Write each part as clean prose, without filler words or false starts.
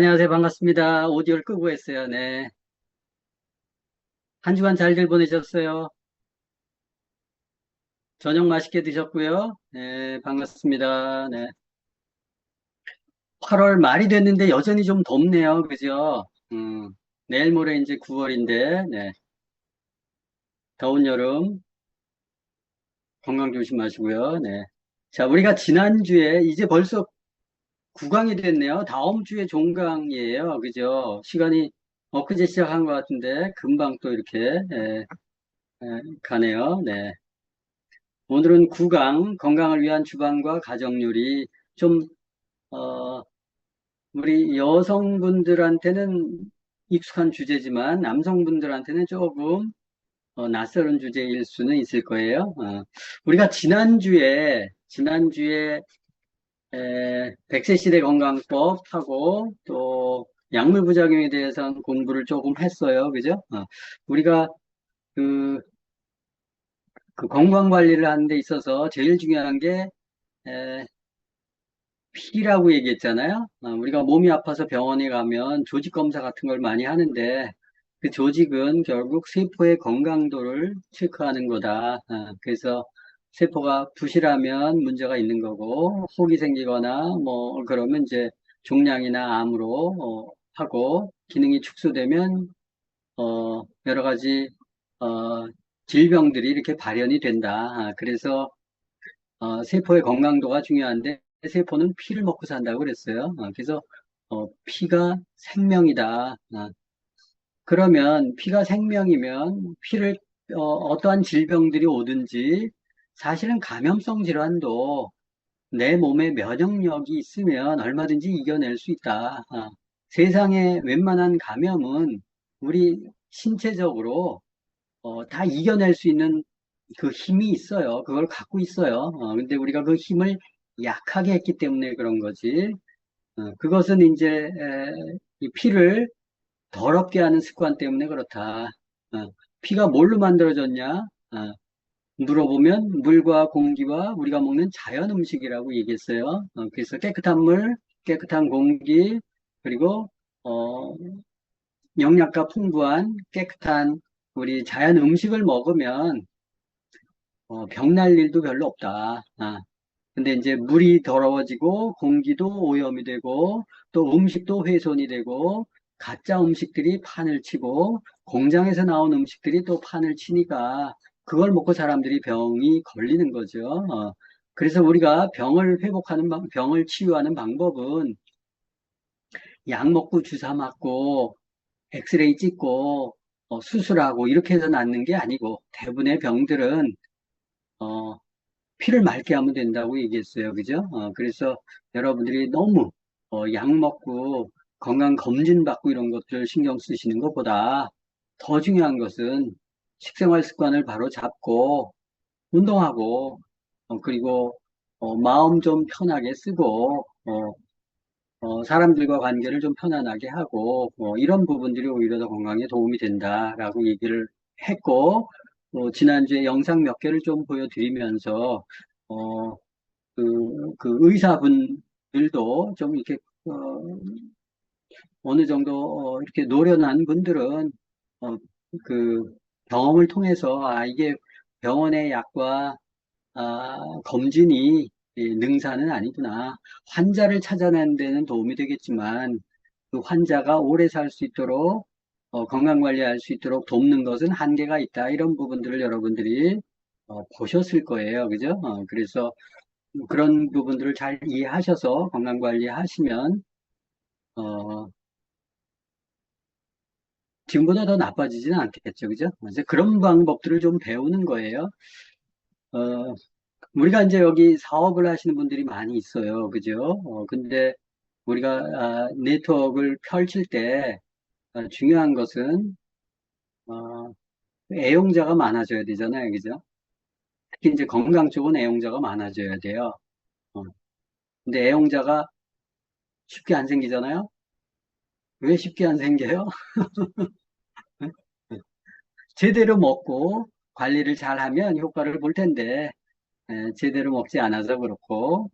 안녕하세요. 반갑습니다. 오디오를 끄고 했어요. 네. 한 주간 잘들 보내셨어요? 저녁 맛있게 드셨고요. 네, 반갑습니다. 네. 8월 말이 됐는데 여전히 좀 덥네요. 그죠? 내일 모레 이제 9월인데, 네. 더운 여름 건강 조심하시고요. 네. 자, 우리가 지난주에 이제 벌써 9강이 됐네요. 다음 주에 종강이에요. 그죠? 시간이 엊그제 시작한 것 같은데 금방 또 이렇게 가네요. 네. 오늘은 구강, 건강을 위한 주방과 가정요리. 좀, 어, 우리 여성분들한테는 익숙한 주제지만 남성분들한테는 조금 낯설은 주제일 수는 있을 거예요. 우리가 지난주에 100세 시대 건강법하고 또 약물 부작용에 대해서는 공부를 조금 했어요. 그죠? 우리가 그, 그 건강 관리를 하는 데 있어서 제일 중요한 게 피라고 얘기했잖아요. 우리가 몸이 아파서 병원에 가면 조직 검사 같은 걸 많이 하는데 그 조직은 결국 세포의 건강도를 체크하는 거다. 그래서 세포가 부실하면 문제가 있는 거고 혹이 생기거나 뭐 그러면 이제 종양이나 암으로 하고 기능이 축소되면 여러 가지 질병들이 이렇게 발현이 된다. 그래서 세포의 건강도가 중요한데 세포는 피를 먹고 산다고 그랬어요. 그래서 피가 생명이다. 그러면 피가 생명이면 피를 어떠한 질병들이 오든지 사실은 감염성 질환도 내 몸에 면역력이 있으면 얼마든지 이겨낼 수 있다. 세상의 웬만한 감염은 우리 신체적으로 다 이겨낼 수 있는 그 힘이 있어요. 그걸 갖고 있어요. 근데 우리가 그 힘을 약하게 했기 때문에 그런 거지. 그것은 이제 이 피를 더럽게 하는 습관 때문에 그렇다. 피가 뭘로 만들어졌냐? 물어보면 물과 공기와 우리가 먹는 자연 음식이라고 얘기했어요. 그래서 깨끗한 물, 깨끗한 공기, 그리고 어, 영양가 풍부한 깨끗한 우리 자연 음식을 먹으면 병날 일도 별로 없다. 근데 이제 물이 더러워지고 공기도 오염이 되고 또 음식도 훼손이 되고 가짜 음식들이 판을 치고 공장에서 나온 음식들이 또 판을 치니까 그걸 먹고 사람들이 병이 걸리는 거죠. 그래서 우리가 병을 치유하는 방법은 약 먹고 주사 맞고 엑스레이 찍고 수술하고 이렇게 해서 낫는 게 아니고 대부분의 병들은 어, 피를 맑게 하면 된다고 얘기했어요. 그죠? 그래서 여러분들이 너무 약 먹고 건강 검진 받고 이런 것들 신경 쓰시는 것보다 더 중요한 것은 식생활 습관을 바로 잡고 운동하고 그리고 마음 좀 편하게 쓰고 사람들과 관계를 좀 편안하게 하고 이런 부분들이 오히려 더 건강에 도움이 된다라고 얘기를 했고 지난주에 영상 몇 개를 좀 보여드리면서 어, 그 의사분들도 좀 이렇게 어느 정도 이렇게 노련한 분들은 어, 그 경험을 통해서 이게 병원의 약과 검진이 능사는 아니구나. 환자를 찾아내는 데는 도움이 되겠지만 그 환자가 오래 살 수 있도록 건강 관리할 수 있도록 돕는 것은 한계가 있다. 이런 부분들을 여러분들이 보셨을 거예요. 그죠? 그래서 그런 부분들을 잘 이해하셔서 건강 관리 하시면 어, 지금보다 더 나빠지지는 않겠죠. 그죠? 이제 그런 방법들을 좀 배우는 거예요. 어, 우리가 이제 여기 사업을 하시는 분들이 많이 있어요. 그죠? 근데 우리가 네트워크를 펼칠 때 중요한 것은 어, 애용자가 많아져야 되잖아요. 그죠? 특히 이제 건강 쪽은 애용자가 많아져야 돼요. 어, 근데 애용자가 쉽게 안 생기잖아요. 왜 쉽게 안 생겨요? 제대로 먹고 관리를 잘하면 효과를 볼 텐데 제대로 먹지 않아서 그렇고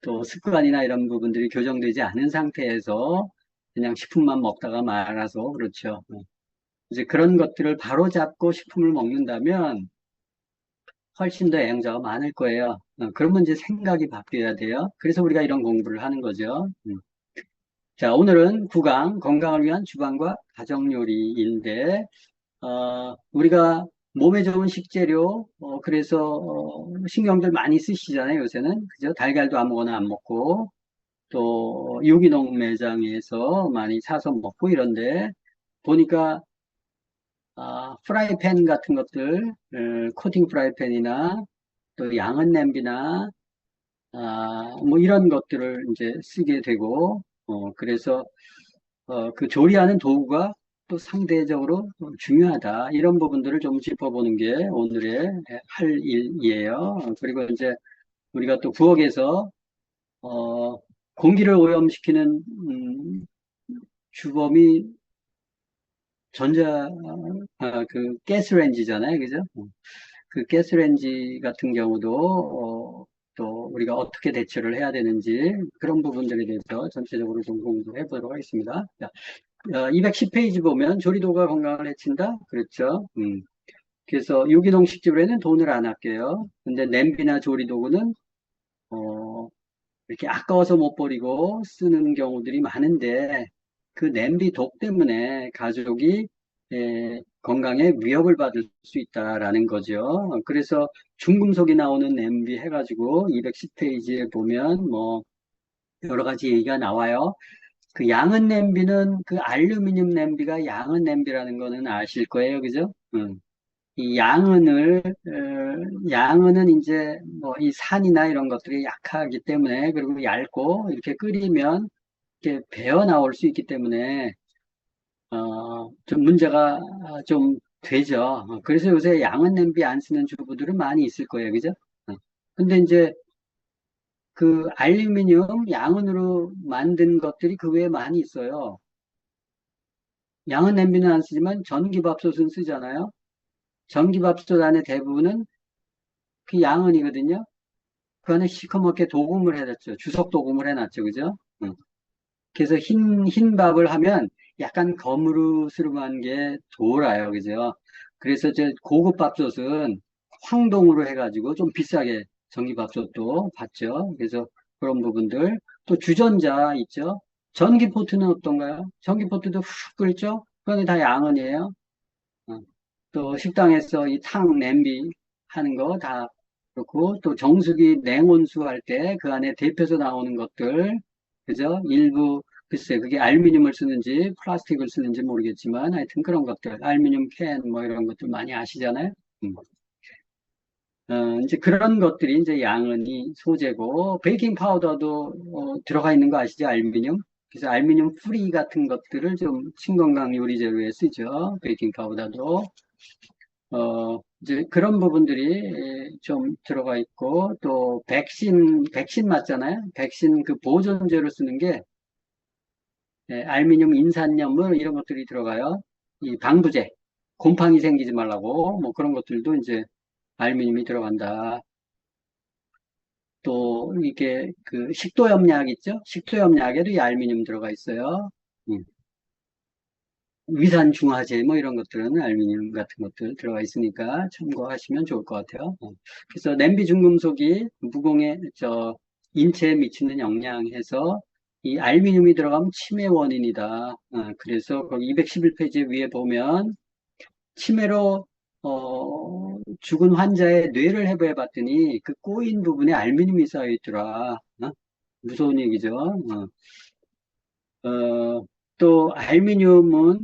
또 습관이나 이런 부분들이 교정되지 않은 상태에서 그냥 식품만 먹다가 말아서 그렇죠. 이제 그런 것들을 바로잡고 식품을 먹는다면 훨씬 더 영양자가 많을 거예요. 그러면 이제 생각이 바뀌어야 돼요. 그래서 우리가 이런 공부를 하는 거죠. 자, 오늘은 9강 건강을 위한 주방과 가정요리인데 우리가 몸에 좋은 식재료, 그래서 신경들 많이 쓰시잖아요, 요새는. 그죠? 달걀도 아무거나 안 먹고 또 유기농 매장에서 많이 사서 먹고 이런데 보니까 프라이팬 같은 것들, 코팅 프라이팬이나 또 양은 냄비나 뭐 이런 것들을 이제 쓰게 되고 그래서 그 조리하는 도구가 또 상대적으로 중요하다. 이런 부분들을 좀 짚어보는 게 오늘의 할 일이에요. 그리고 이제 우리가 또 부엌에서 어, 공기를 오염시키는 주범이 그 가스레인지잖아요, 그죠? 그 가스레인지 같은 경우도 또 우리가 어떻게 대처를 해야 되는지 그런 부분들에 대해서 전체적으로 좀 공부해 보도록 하겠습니다. 자, 210페이지 보면 조리도가 건강을 해친다? 그렇죠. 그래서 유기농 식재료에는 돈을 안 아껴요. 근데 냄비나 조리도구는 어, 이렇게 아까워서 못 버리고 쓰는 경우들이 많은데 그 냄비 독 때문에 가족이 건강에 위협을 받을 수 있다라는 거죠. 그래서 중금속이 나오는 냄비 해가지고 210페이지에 보면 뭐 여러 가지 얘기가 나와요. 그 양은 냄비는 그 알루미늄 냄비가 양은 냄비라는 거는 아실 거예요. 그죠? 이 양은은 이제 뭐 이 산이나 이런 것들이 약하기 때문에 그리고 얇고 이렇게 끓이면 이렇게 배어 나올 수 있기 때문에 좀 문제가 좀 되죠. 그래서 요새 양은 냄비 안 쓰는 주부들은 많이 있을 거예요. 그죠? 근데 이제 그 알루미늄 양은으로 만든 것들이 그 외에 많이 있어요. 양은 냄비는 안 쓰지만 전기밥솥은 쓰잖아요. 전기밥솥 안에 대부분은 그 양은이거든요. 그 안에 시커멓게 도금을 해놨죠. 주석 도금을 해놨죠. 그죠? 그래서 흰 밥을 하면 약간 거무르스름한 게 돌아요. 그죠? 그래서 저 고급 밥솥은 황동으로 해가지고 좀 비싸게 전기밥솥도 받죠. 그래서 그런 부분들. 또 주전자 있죠? 전기포트는 어떤가요? 전기포트도 훅 끓죠? 그건 다 양은이에요. 어. 또 식당에서 이 탕 냄비 하는 거 다 그렇고 또 정수기 냉온수 할 때 그 안에 데펴서 나오는 것들 그죠? 일부 글쎄 그게 알루미늄을 쓰는지 플라스틱을 쓰는지 모르겠지만 하여튼 그런 것들 알루미늄 캔 뭐 이런 것들 많이 아시잖아요. 음. 이제 그런 것들이 이제 양은이 소재고 베이킹 파우더도 들어가 있는 거 아시죠? 알루미늄. 그래서 알루미늄 프리 같은 것들을 좀 신건강 요리 재료에 쓰죠. 베이킹 파우더도. 이제 그런 부분들이 좀 들어가 있고, 또, 백신 맞잖아요? 백신 그 보존제로 쓰는 게, 알루미늄 인산염, 뭐 이런 것들이 들어가요. 이 방부제, 곰팡이 생기지 말라고, 뭐 그런 것들도 이제 알루미늄이 들어간다. 또, 이게 그 식도염약 있죠? 식도염약에도 이 알루미늄 들어가 있어요. 음. 위산 중화제 뭐 이런 것들은 알루미늄 같은 것들 들어가 있으니까 참고하시면 좋을 것 같아요. 그래서 냄비 중금속이 무공해 저 인체에 미치는 영향에서 이 알루미늄이 들어가면 치매 원인이다. 그래서 거기 211페이지 위에 보면 치매로 죽은 환자의 뇌를 해부해 봤더니 그 꼬인 부분에 알루미늄이 쌓여 있더라. 무서운 얘기죠. 또 알루미늄은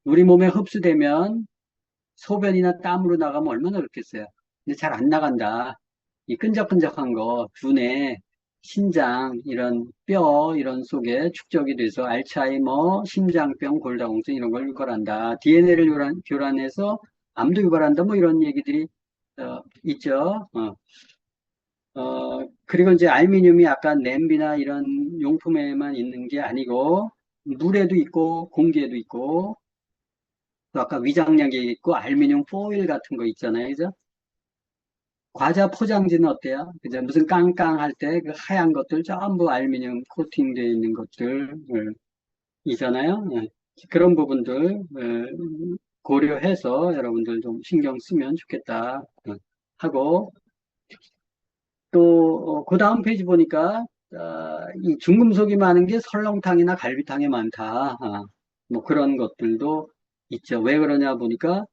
우리 몸에 흡수되면 소변이나 땀으로 나가면 얼마나 좋겠어요. 근데 잘 안 나간다. 이 끈적끈적한 거, 두뇌, 신장, 이런 뼈, 이런 속에 축적이 돼서 알츠하이머, 심장병, 골다공증 이런 걸 유발한다. DNA를 교란해서 암도 유발한다. 뭐 이런 얘기들이 있죠. 그리고 이제 알루미늄이 아까 냄비나 이런 용품에만 있는 게 아니고, 물에도 있고, 공기에도 있고, 또 아까 위장약에 있고, 알루미늄 포일 같은 거 있잖아요. 그죠? 과자 포장지는 어때요? 그죠? 무슨 깡깡할 때 그 하얀 것들 전부 알루미늄 코팅되어 있는 것들. 이잖아요. 그런 부분들 고려해서 여러분들 좀 신경 쓰면 좋겠다 하고 또 그 다음 페이지 보니까 이 중금속이 많은 게 설렁탕이나 갈비탕에 많다. 뭐 그런 것들도 있죠. 왜 그러냐 보니까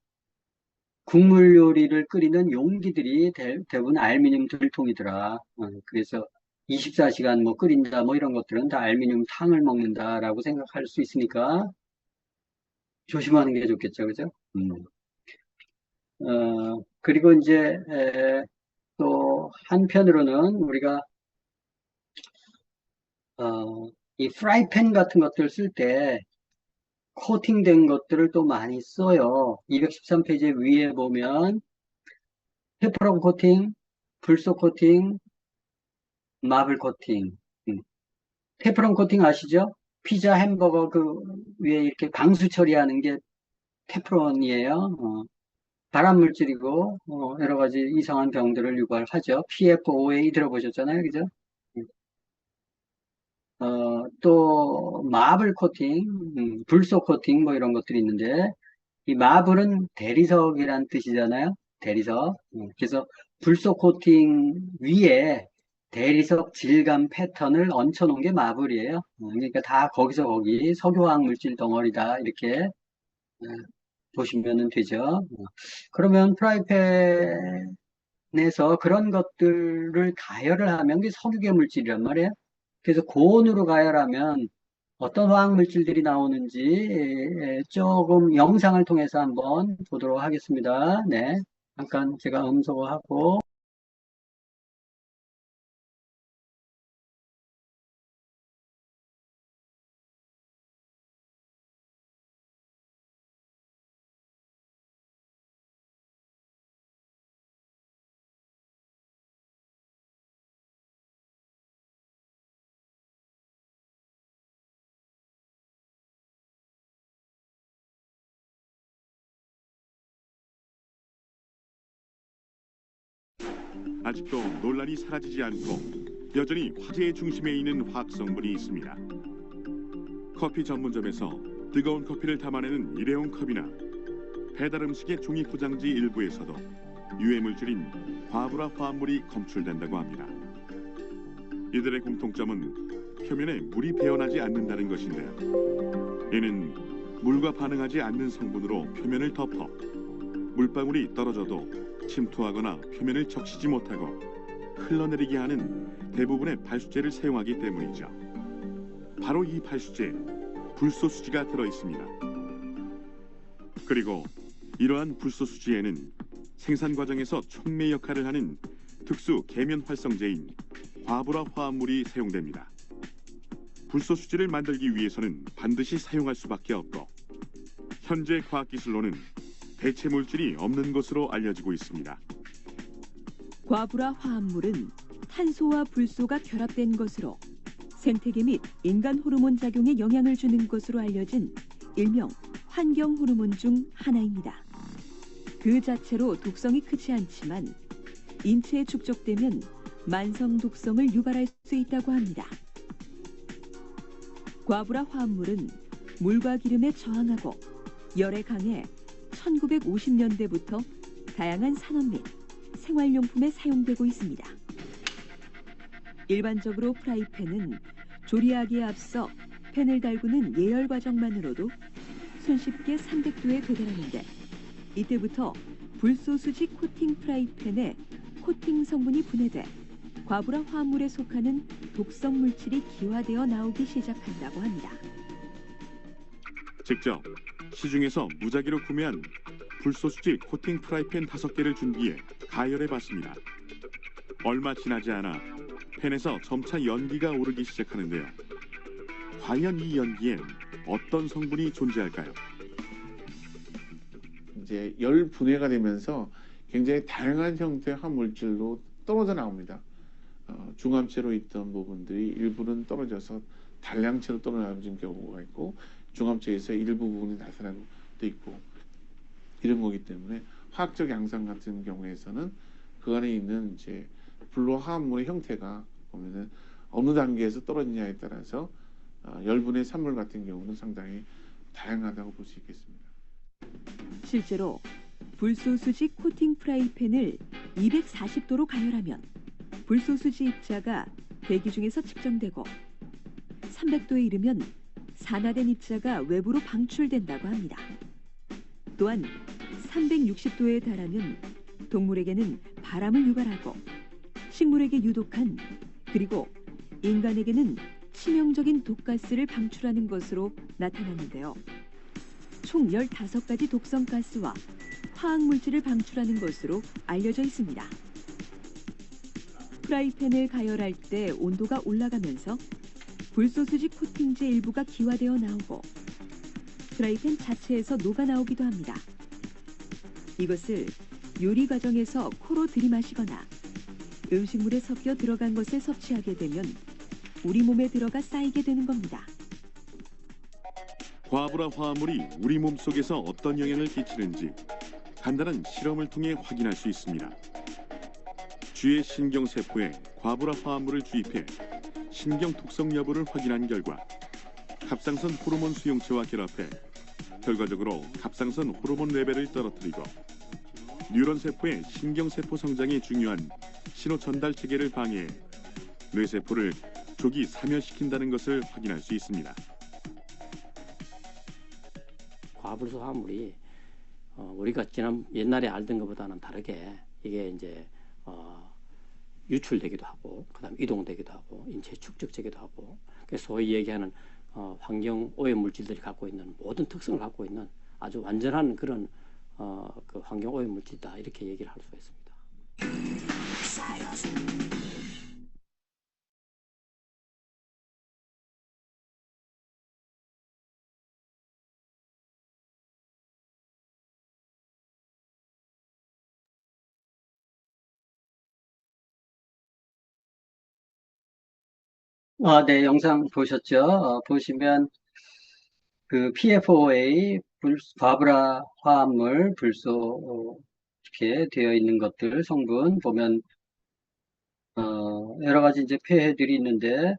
국물 요리를 끓이는 용기들이 대부분 알루미늄 들통이더라. 그래서 24시간 뭐 끓인다 뭐 이런 것들은 다 알루미늄 탕을 먹는다라고 생각할 수 있으니까 조심하는 게 좋겠죠. 그죠? 그리고 이제 또 한편으로는 우리가 이 프라이팬 같은 것들 쓸 때 코팅된 것들을 또 많이 써요. 213페이지 위에 보면 테프론 코팅, 불소 코팅, 마블 코팅. 음. 테프론 코팅 아시죠? 피자, 햄버거 그 위에 이렇게 방수 처리하는 게 테프론이에요. 발암 물질이고 여러 가지 이상한 병들을 유발하죠. PFOA 들어보셨잖아요, 그죠? 또 마블 코팅, 불소 코팅 뭐 이런 것들이 있는데 이 마블은 대리석이란 뜻이잖아요. 대리석. 그래서 불소 코팅 위에 대리석 질감 패턴을 얹혀 놓은 게 마블이에요. 그러니까 다 거기서 거기 석유화학 물질 덩어리다 이렇게 어, 보시면 되죠. 그러면 프라이팬에서 그런 것들을 가열을 하면 그게 석유계 물질이란 말이에요. 그래서 고온으로 가열하면 어떤 화학 물질들이 나오는지 조금 영상을 통해서 한번 보도록 하겠습니다. 네. 잠깐 제가 음소거하고. 아직도 논란이 사라지지 않고 여전히 화제의 중심에 있는 화학성분이 있습니다. 커피 전문점에서 뜨거운 커피를 담아내는 일회용 컵이나 배달 음식의 종이 포장지 일부에서도 유해 물질인 과부라 화합물이 검출된다고 합니다. 이들의 공통점은 표면에 물이 배어나지 않는다는 것인데요. 이는 물과 반응하지 않는 성분으로 표면을 덮어 물방울이 떨어져도 침투하거나 표면을 적시지 못하고 흘러내리게 하는 대부분의 발수제를 사용하기 때문이죠. 바로 이 발수제에 불소수지가 들어있습니다. 그리고 이러한 불소수지에는 생산 과정에서 촉매 역할을 하는 특수 계면 활성제인 과부라 화합물이 사용됩니다. 불소수지를 만들기 위해서는 반드시 사용할 수밖에 없고 현재 과학기술로는 대체 물질이 없는 것으로 알려지고 있습니다. 과부라 화합물은 탄소와 불소가 결합된 것으로 생태계 및 인간 호르몬 작용에 영향을 주는 것으로 알려진 일명 환경 호르몬 중 하나입니다. 그 자체로 독성이 크지 않지만 인체에 축적되면 만성 독성을 유발할 수 있다고 합니다. 과부라 화합물은 물과 기름에 저항하고 열에 강해 1950년대부터 다양한 산업 및 생활용품에 사용되고 있습니다. 일반적으로 프라이팬은 조리하기에 앞서 팬을 달구는 예열 과정만으로도 손쉽게 300도에 도달하는데 이때부터 불소수지 코팅 프라이팬에 코팅 성분이 분해돼 과부라 화합물에 속하는 독성 물질이 기화되어 나오기 시작한다고 합니다. 직접 시중에서 무작위로 구매한 불소수지 코팅 프라이팬 5개를 준비해 가열해봤습니다. 얼마 지나지 않아 팬에서 점차 연기가 오르기 시작하는데요. 과연 이 연기엔 어떤 성분이 존재할까요? 이제 열 분해가 되면서 굉장히 다양한 형태의 화물질로 떨어져 나옵니다. 중함체로 있던 부분들이 일부는 떨어져서 단량체로 떨어지는 경우가 있고 중함체에서 일부 부분이 나타나는 것도 있고 이런 거기 때문에 화학적 양상 같은 경우에서는 그 안에 있는 이제 불로 화합물의 형태가 보면은 어느 단계에서 떨어지냐에 따라서 열분의 산물 같은 경우는 상당히 다양하다고 볼 수 있겠습니다. 실제로 불소수지 코팅 프라이팬을 240도로 가열하면 불소수지 입자가 대기 중에서 측정되고 300도에 이르면 산화된 입자가 외부로 방출된다고 합니다. 또한 360도에 달하면 동물에게는 바람을 유발하고 식물에게 유독한 그리고 인간에게는 치명적인 독가스를 방출하는 것으로 나타났는데요. 총 15가지 독성 가스와 화학물질을 방출하는 것으로 알려져 있습니다. 프라이팬을 가열할 때 온도가 올라가면서 불소수지 코팅제 일부가 기화되어 나오고 프라이팬 자체에서 녹아 나오기도 합니다. 이것을 요리 과정에서 코로 들이마시거나 음식물에 섞여 들어간 것을 섭취하게 되면 우리 몸에 들어가 쌓이게 되는 겁니다. 과부라 화합물이 우리 몸 속에서 어떤 영향을 끼치는지 간단한 실험을 통해 확인할 수 있습니다. 쥐의 신경세포에 과부라 화합물을 주입해 신경 독성 여부를 확인한 결과 갑상선 호르몬 수용체와 결합해 결과적으로 갑상선 호르몬 레벨을 떨어뜨리고 뉴런 세포의 신경세포 성장에 중요한 신호 전달 체계를 방해해 뇌세포를 조기 사멸시킨다는 것을 확인할 수 있습니다. 과불소 화합물이 우리가 옛날에 알던 것보다는 다르게 이게 이제 유출되기도 하고 그다음 이동되기도 하고 인체에 축적되기도 하고 그래서 소위 얘기하는 환경 오염 물질들이 갖고 있는 모든 특성을 갖고 있는 아주 완전한 그런 그 환경 오염 물질이다 이렇게 얘기를 할 수가 있습니다. 네, 영상 보셨죠? 보시면 그 PFOA, 과부라 화합물, 불소 이렇게 되어 있는 것들 성분 보면 여러 가지 이제 폐해들이 있는데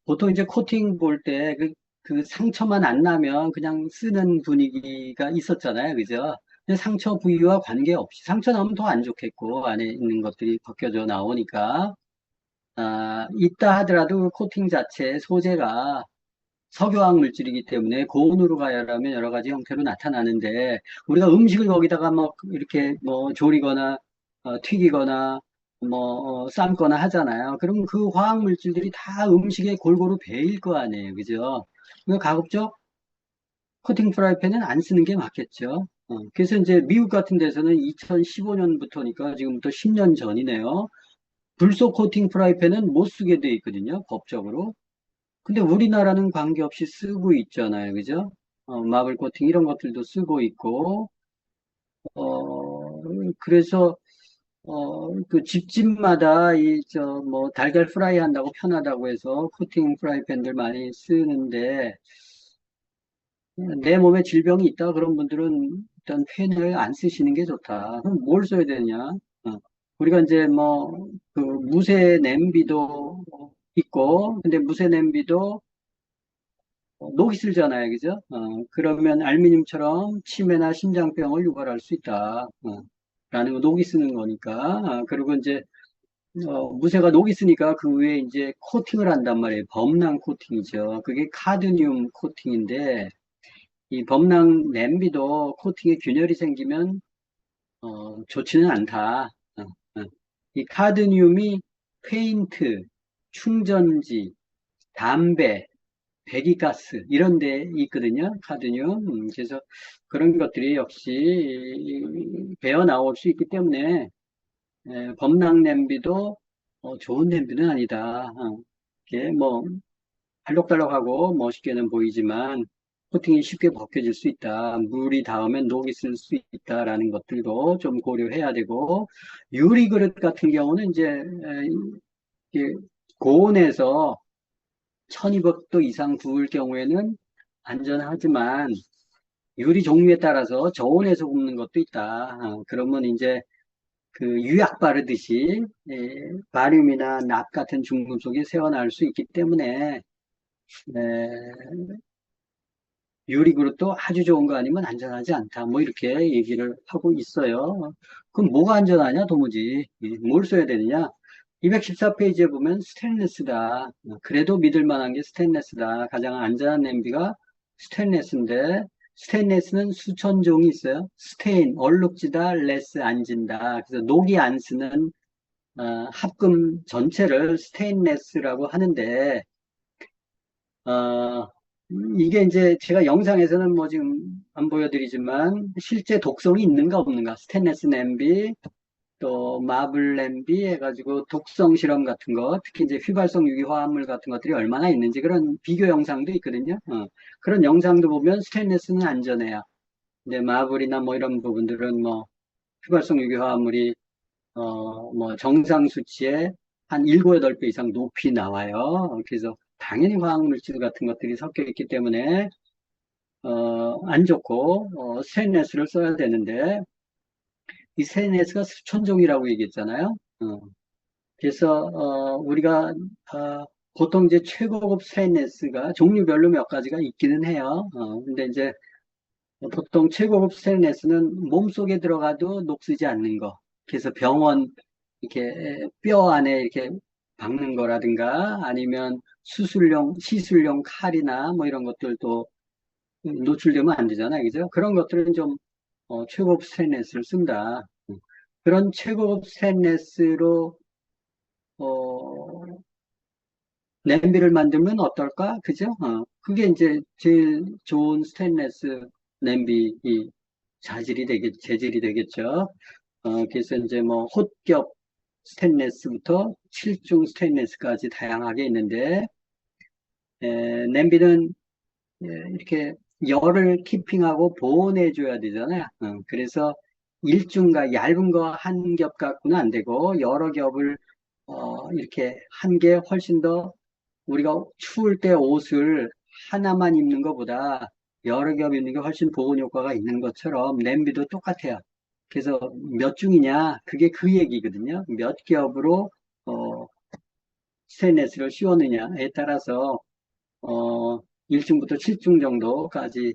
보통 이제 코팅 볼 때 그 상처만 안 나면 그냥 쓰는 분위기가 있었잖아요, 그죠? 근데 상처 부위와 관계없이 상처 나면 더 안 좋겠고 안에 있는 것들이 벗겨져 나오니까 있다 하더라도 그 코팅 자체 소재가 석유화학 물질이기 때문에 고온으로 가열하면 여러 가지 형태로 나타나는데 우리가 음식을 거기다가 뭐 이렇게 뭐 조리거나 튀기거나 뭐 삶거나 하잖아요. 그럼 그 화학 물질들이 다 음식에 골고루 배일 거 아니에요, 그죠? 그 가급적 코팅 프라이팬은 안 쓰는 게 맞겠죠. 그래서 이제 미국 같은 데서는 2015년부터니까 지금부터 10년 전이네요. 불소 코팅 프라이팬은 못 쓰게 돼 있거든요, 법적으로. 근데 우리나라는 관계없이 쓰고 있잖아요. 그죠? 마블 코팅 이런 것들도 쓰고 있고, 그래서, 그 집집마다 뭐, 달걀 프라이 한다고 편하다고 해서 코팅 프라이팬들 많이 쓰는데, 내 몸에 질병이 있다 그런 분들은 일단 팬을 안 쓰시는 게 좋다. 그럼 뭘 써야 되냐? 우리가 이제 뭐, 그 무쇠 냄비도 있고, 근데 무쇠 냄비도 녹이 슬잖아요, 그죠? 그러면 알루미늄처럼 치매나 심장병을 유발할 수 있다. 라는 거, 녹이 쓰는 거니까. 그리고 이제, 무쇠가 녹이 쓰니까 그 위에 이제 코팅을 한단 말이에요. 범랑 코팅이죠. 그게 카드뮴 코팅인데, 이 범랑 냄비도 코팅에 균열이 생기면, 좋지는 않다. 이 카드뮴이 페인트, 충전지, 담배, 배기가스 이런 데 있거든요. 카드뮴. 그래서 그런 것들이 역시 배어 나올 수 있기 때문에 범랑 냄비도 좋은 냄비는 아니다. 이게 뭐 알록달록하고 멋있게는 보이지만 코팅이 쉽게 벗겨질 수 있다. 물이 닿으면 녹이 쓸 수 있다라는 것들도 좀 고려해야 되고 유리 그릇 같은 경우는 이제 이게 고온에서 1200도 이상 구울 경우에는 안전하지만 유리 종류에 따라서 저온에서 굽는 것도 있다. 그러면 이제 그 유약 바르듯이 바륨이나 납 같은 중금속이 새어나올 수 있기 때문에 에, 유리그룹도 아주 좋은 거 아니면 안전하지 않다. 뭐 이렇게 얘기를 하고 있어요. 그럼 뭐가 안전하냐, 도무지. 뭘 써야 되느냐? 214페이지에 보면 스테인리스다. 그래도 믿을 만한 게 스테인리스다. 가장 안전한 냄비가 스테인리스인데, 스테인리스는 수천 종이 있어요. 스테인, 얼룩지다, 레스, 안 진다. 그래서 녹이 안 쓰는 합금 전체를 스테인레스라고 하는데, 어, 이게 이제 제가 영상에서는 뭐 지금 안 보여드리지만 실제 독성이 있는가 없는가 스테인레스 냄비 또 마블 냄비 해가지고 독성 실험 같은 거 특히 이제 휘발성 유기 화합물 같은 것들이 얼마나 있는지 그런 비교 영상도 있거든요. 그런 영상도 보면 스테인레스는 안전해요. 근데 마블이나 뭐 이런 부분들은 뭐 휘발성 유기 화합물이 뭐 정상 수치의 한 7, 8배 이상 높이 나와요. 그래서 당연히 화학물질 같은 것들이 섞여 있기 때문에 안 좋고 스테인레스를 써야 되는데 이 스테인레스가 수천 종이라고 얘기했잖아요. 그래서 우리가 보통 이제 최고급 스테인레스가 종류별로 몇 가지가 있기는 해요. 근데 이제 보통 최고급 스테인레스는 몸속에 들어가도 녹슬지 않는 거. 그래서 병원 이렇게 뼈 안에 이렇게 박는 거라든가 아니면 시술용 칼이나 뭐 이런 것들도 노출되면 안 되잖아요. 그죠? 그런 것들은 좀 최고급 스테인레스를 쓴다. 그런 최고급 스테인레스로 어, 냄비를 만들면 어떨까? 그죠? 그게 이제 제일 좋은 스테인레스 냄비 재질이 되겠죠. 그래서 이제 뭐 홑겹 스테인레스부터 7중 스테인레스까지 다양하게 있는데 냄비는 이렇게 열을 키핑하고 보온해줘야 되잖아요. 그래서 일중가 얇은 거 한 겹 갖고는 안 되고 여러 겹을 이렇게 한 게 훨씬 더 우리가 추울 때 옷을 하나만 입는 것보다 여러 겹 입는 게 훨씬 보온 효과가 있는 것처럼 냄비도 똑같아요. 그래서 몇 중이냐? 그게 그 얘기거든요. 몇 겹으로 어, 스테인레스를 씌웠느냐에 따라서 어, 1중부터 7중 정도까지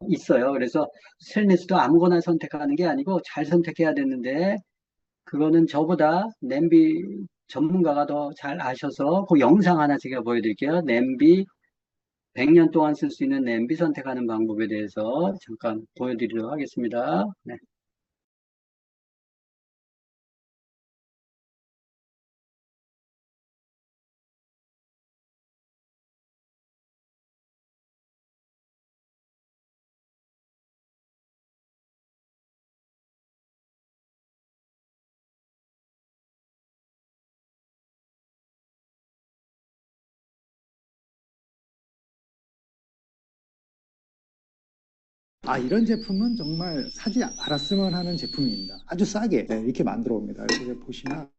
있어요. 그래서 스테인리스도 아무거나 선택하는 게 아니고 잘 선택해야 되는데 그거는 저보다 냄비 전문가가 더 잘 아셔서 그 영상 하나 제가 보여드릴게요. 냄비 100년 동안 쓸 수 있는 냄비 선택하는 방법에 대해서 잠깐 보여드리도록 하겠습니다. 네. 이런 제품은 정말 사지 말았으면 하는 제품입니다. 아주 싸게 이렇게 만들어 옵니다. 그래서 보시면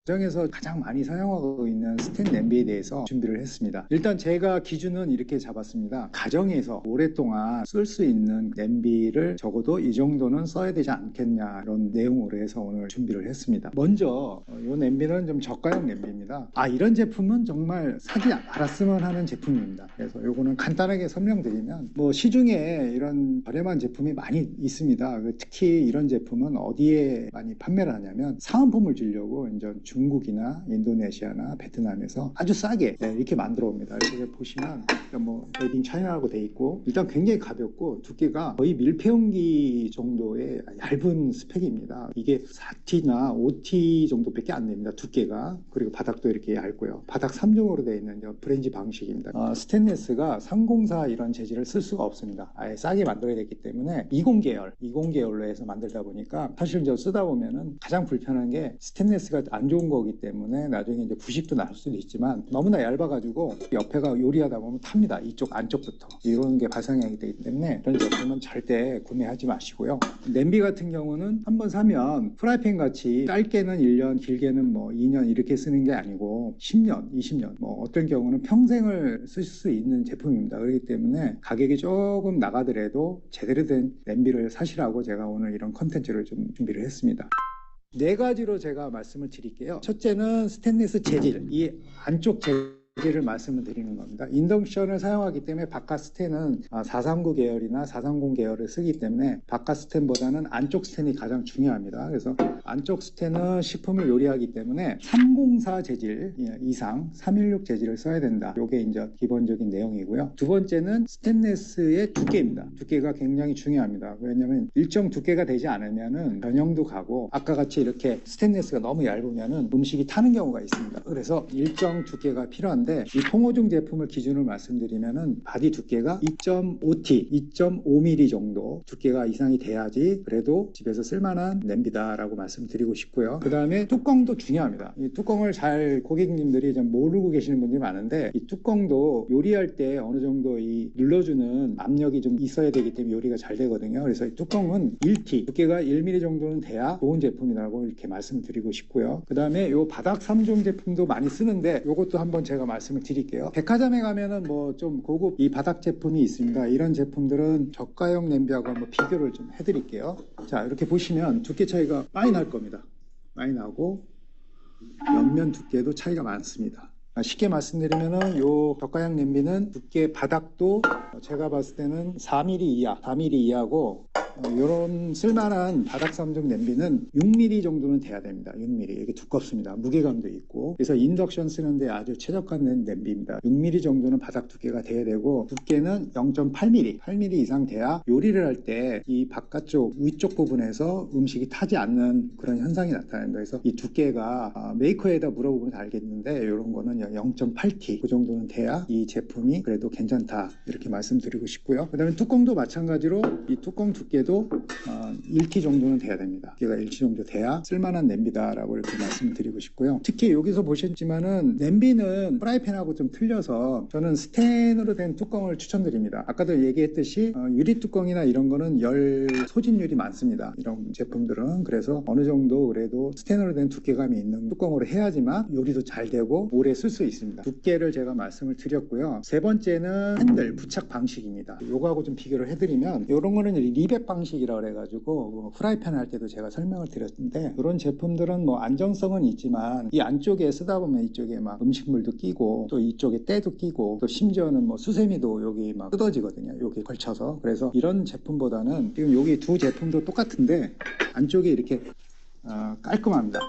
가정에서 가장 많이 사용하고 있는 스텐 냄비에 대해서 준비를 했습니다. 일단 제가 기준은 이렇게 잡았습니다. 가정에서 오랫동안 쓸 수 있는 냄비를 적어도 이 정도는 써야 되지 않겠냐, 이런 내용으로 해서 오늘 준비를 했습니다. 먼저 이 냄비는 좀 저가형 냄비입니다. 이런 제품은 정말 사지 말았으면 하는 제품입니다. 그래서 이거는 간단하게 설명드리면, 뭐 시중에 이런 저렴한 제품이 많이 있습니다. 특히 이런 제품은 어디에 많이 판매를 하냐면 사은품을 주려고 이제 중국이나 인도네시아나 베트남에서 아주 싸게 이렇게 만들어 옵니다. 이렇게 보시면 뭐 메이드 인 차이나라고 돼 있고, 일단 굉장히 가볍고 두께가 거의 밀폐용기 정도의 얇은 스펙입니다. 이게 4T나 5T 정도밖에 안 됩니다. 두께가. 그리고 바닥도 이렇게 얇고요. 바닥 3종으로 되어 있는 브랜지 방식입니다. 스테인리스가 304 이런 재질을 쓸 수가 없습니다. 아예 싸게 만들어야 됐기 때문에 20계열로 해서 만들다 보니까, 사실 이제 쓰다 보면은 가장 불편한 게 스테인리스가 안 좋은 거기 때문에 나중에 이제 부식도 날 수도 있지만, 너무나 얇아가지고 옆에가 요리하다 보면 탑니다. 이쪽 안쪽부터 이런 게 발생하게 되기 때문에 이런 제품은 절대 구매하지 마시고요. 냄비 같은 경우는 한번 사면 프라이팬 같이 짧게는 1년, 길게는 뭐 2년 이렇게 쓰는 게 아니고 10년, 20년, 뭐 어떤 경우는 평생을 쓰실 수 있는 제품입니다. 그렇기 때문에 가격이 조금 나가더라도 제대로 된 냄비를 사시라고 제가 오늘 이런 컨텐츠를 좀 준비를 했습니다. 네 가지로 제가 말씀을 드릴게요. 첫째는 스테인리스 재질, 이 안쪽 재질을 말씀을 드리는 겁니다. 인덕션을 사용하기 때문에 바깥 스텐은 439 계열이나 430 계열을 쓰기 때문에 바깥 스텐보다는 안쪽 스텐이 가장 중요합니다. 그래서 안쪽 스텐은 식품을 요리하기 때문에 304 재질 이상 316 재질을 써야 된다. 이게 이제 기본적인 내용이고요. 두 번째는 스테인리스의 두께입니다. 두께가 굉장히 중요합니다. 왜냐하면 일정 두께가 되지 않으면은 변형도 가고, 아까 같이 이렇게 스테인리스가 너무 얇으면은 음식이 타는 경우가 있습니다. 그래서 일정 두께가 필요한데, 이 통호중 제품을 기준으로 말씀드리면은 바디 두께가 2.5T, 2.5mm 정도 두께가 이상이 돼야지 그래도 집에서 쓸만한 냄비다라고 말씀드리고 싶고요. 그 다음에 뚜껑도 중요합니다. 이 뚜껑을 잘 고객님들이 좀 모르고 계시는 분들이 많은데, 이 뚜껑도 요리할 때 어느 정도 이 눌러주는 압력이 좀 있어야 되기 때문에 요리가 잘 되거든요. 그래서 이 뚜껑은 1T, 두께가 1mm 정도는 돼야 좋은 제품이라고 이렇게 말씀드리고 싶고요. 그 다음에 요 바닥 3종 제품도 많이 쓰는데, 요것도 한번 제가 말씀을 드릴게요. 백화점에 가면은 뭐 좀 고급 이 바닥 제품이 있습니다. 이런 제품들은 저가형 냄비하고 한번 비교를 좀 해드릴게요. 자, 이렇게 보시면 두께 차이가 많이 날 겁니다. 많이 나고 옆면 두께도 차이가 많습니다. 쉽게 말씀드리면은 요 저가형 냄비는 두께 바닥도 제가 봤을 때는 4mm 이하, 4mm 이하고, 이런 쓸만한 바닥 3종 냄비는 6mm 정도는 돼야 됩니다. 6mm. 이게 두껍습니다. 무게감도 있고. 그래서 인덕션 쓰는데 아주 최적화된 냄비입니다. 6mm 정도는 바닥 두께가 돼야 되고, 두께는 0.8mm, 8mm 이상 돼야 요리를 할 때 이 바깥쪽 위쪽 부분에서 음식이 타지 않는 그런 현상이 나타납니다. 그래서 이 두께가 메이커에다 물어보면 알겠는데, 이런 거는 0.8T 그 정도는 돼야 이 제품이 그래도 괜찮다, 이렇게 말씀드리고 싶고요. 그 다음에 뚜껑도 마찬가지로 이 뚜껑 두께도 1T 정도는 돼야 됩니다. 두께가 1T 정도 돼야 쓸만한 냄비다라고 이렇게 말씀드리고 싶고요. 특히 여기서 보셨지만은 냄비는 프라이팬하고 좀 틀려서 저는 스텐으로 된 뚜껑을 추천드립니다. 아까도 얘기했듯이 유리 뚜껑이나 이런 거는 열 소진율이 많습니다. 이런 제품들은. 그래서 어느 정도 그래도 스텐으로 된 두께감이 있는 뚜껑으로 해야지만 요리도 잘 되고 오래 쓸 수 있습니다. 두께를 제가 말씀을 드렸고요. 세 번째는 핸들 부착 방식입니다. 요거하고 좀 비교를 해드리면, 이런 거는 리벳 방식이라고 그래가지고 프라이팬 할 때도 제가 설명을 드렸는데, 이런 제품들은 뭐 안정성은 있지만 이 안쪽에 쓰다 보면 이쪽에 막 음식물도 끼고, 또 이쪽에 때도 끼고, 또 심지어는 뭐 수세미도 여기 막 뜯어지거든요. 여기 걸쳐서. 그래서 이런 제품보다는 지금 여기 두 제품도 똑같은데 안쪽에 이렇게 깔끔합니다.